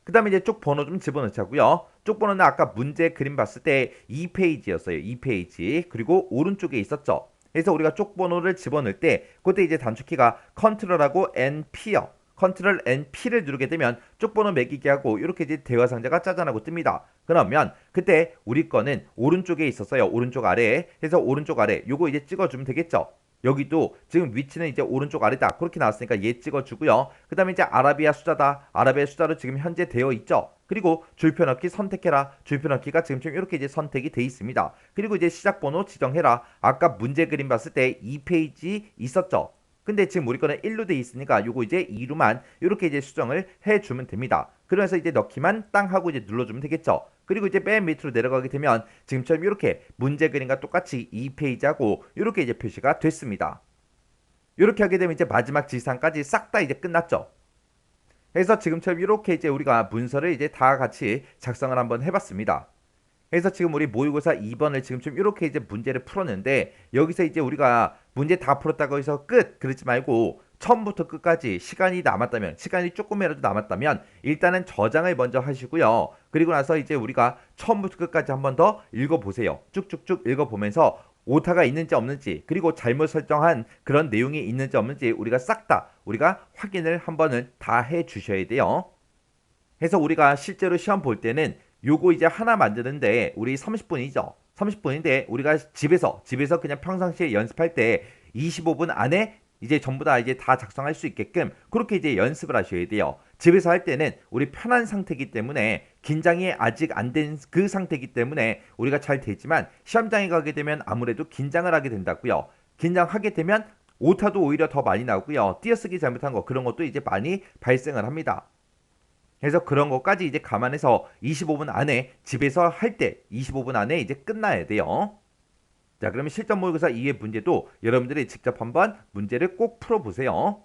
그 다음에 이제 쪽 번호 좀 집어넣자고요. 쪽 번호는 아까 문제 그림 봤을 때 2페이지였어요. 2페이지. 그리고 오른쪽에 있었죠. 그래서 우리가 쪽 번호를 집어넣을 때 그때 이제 단축키가 컨트롤하고 NP요. 컨트롤 NP를 누르게 되면 쪽 번호 매기게 하고 이렇게 이제 대화 상자가 짜잔하고 뜹니다. 그러면 그때 우리 거는 오른쪽에 있었어요. 오른쪽 아래에. 그래서 오른쪽 아래 요거 이제 찍어주면 되겠죠. 여기도 지금 위치는 이제 오른쪽 아래다. 그렇게 나왔으니까 얘 찍어주고요. 그 다음에 이제 아라비아 숫자다. 아라비아 숫자로 지금 현재 되어 있죠. 그리고 줄표 넣기 선택해라. 줄표 넣기가 지금 이렇게 이제 선택이 돼 있습니다. 그리고 이제 시작 번호 지정해라. 아까 문제 그림 봤을 때 2페이지 있었죠. 근데 지금 우리 거는 1로 돼 있으니까 요거 이제 2로만 이렇게 이제 수정을 해주면 됩니다. 그래서 이제 넣기만 땅 하고 이제 눌러주면 되겠죠. 그리고 이제 맨 밑으로 내려가게 되면 지금처럼 이렇게 문제 그림과 똑같이 2페이지하고 이렇게 이제 표시가 됐습니다. 이렇게 하게 되면 이제 마지막 지상까지 싹 다 이제 끝났죠. 그래서 지금처럼 이렇게 이제 우리가 문서를 이제 다 같이 작성을 한번 해봤습니다. 그래서 지금 우리 모의고사 2번을 지금쯤 이렇게 이제 문제를 풀었는데 여기서 이제 우리가 문제 다 풀었다고 해서 끝 그러지 말고 처음부터 끝까지 시간이 남았다면 시간이 조금이라도 남았다면 일단은 저장을 먼저 하시고요. 그리고 나서 이제 우리가 처음부터 끝까지 한번 더 읽어보세요. 쭉쭉쭉 읽어보면서 오타가 있는지 없는지 그리고 잘못 설정한 그런 내용이 있는지 없는지 우리가 싹 다 우리가 확인을 한번은 다 해주셔야 돼요. 그래서 우리가 실제로 시험 볼 때는 요거 이제 하나 만드는데 우리 30분이죠. 30분인데 우리가 집에서 그냥 평상시에 연습할 때 25분 안에 이제 전부 다 이제 다 작성할 수 있게끔 그렇게 이제 연습을 하셔야 돼요. 집에서 할 때는 우리 편한 상태이기 때문에 긴장이 아직 안 된 그 상태이기 때문에 우리가 잘 되지만 시험장에 가게 되면 아무래도 긴장을 하게 된다고요. 긴장하게 되면 오타도 오히려 더 많이 나오고요. 띄어쓰기 잘못한 거 그런 것도 이제 많이 발생을 합니다. 그래서 그런 것까지 이제 감안해서 25분 안에 집에서 할 때 25분 안에 이제 끝나야 돼요. 자, 그러면 실전 모의고사 2의 문제도 여러분들이 직접 한번 문제를 꼭 풀어보세요.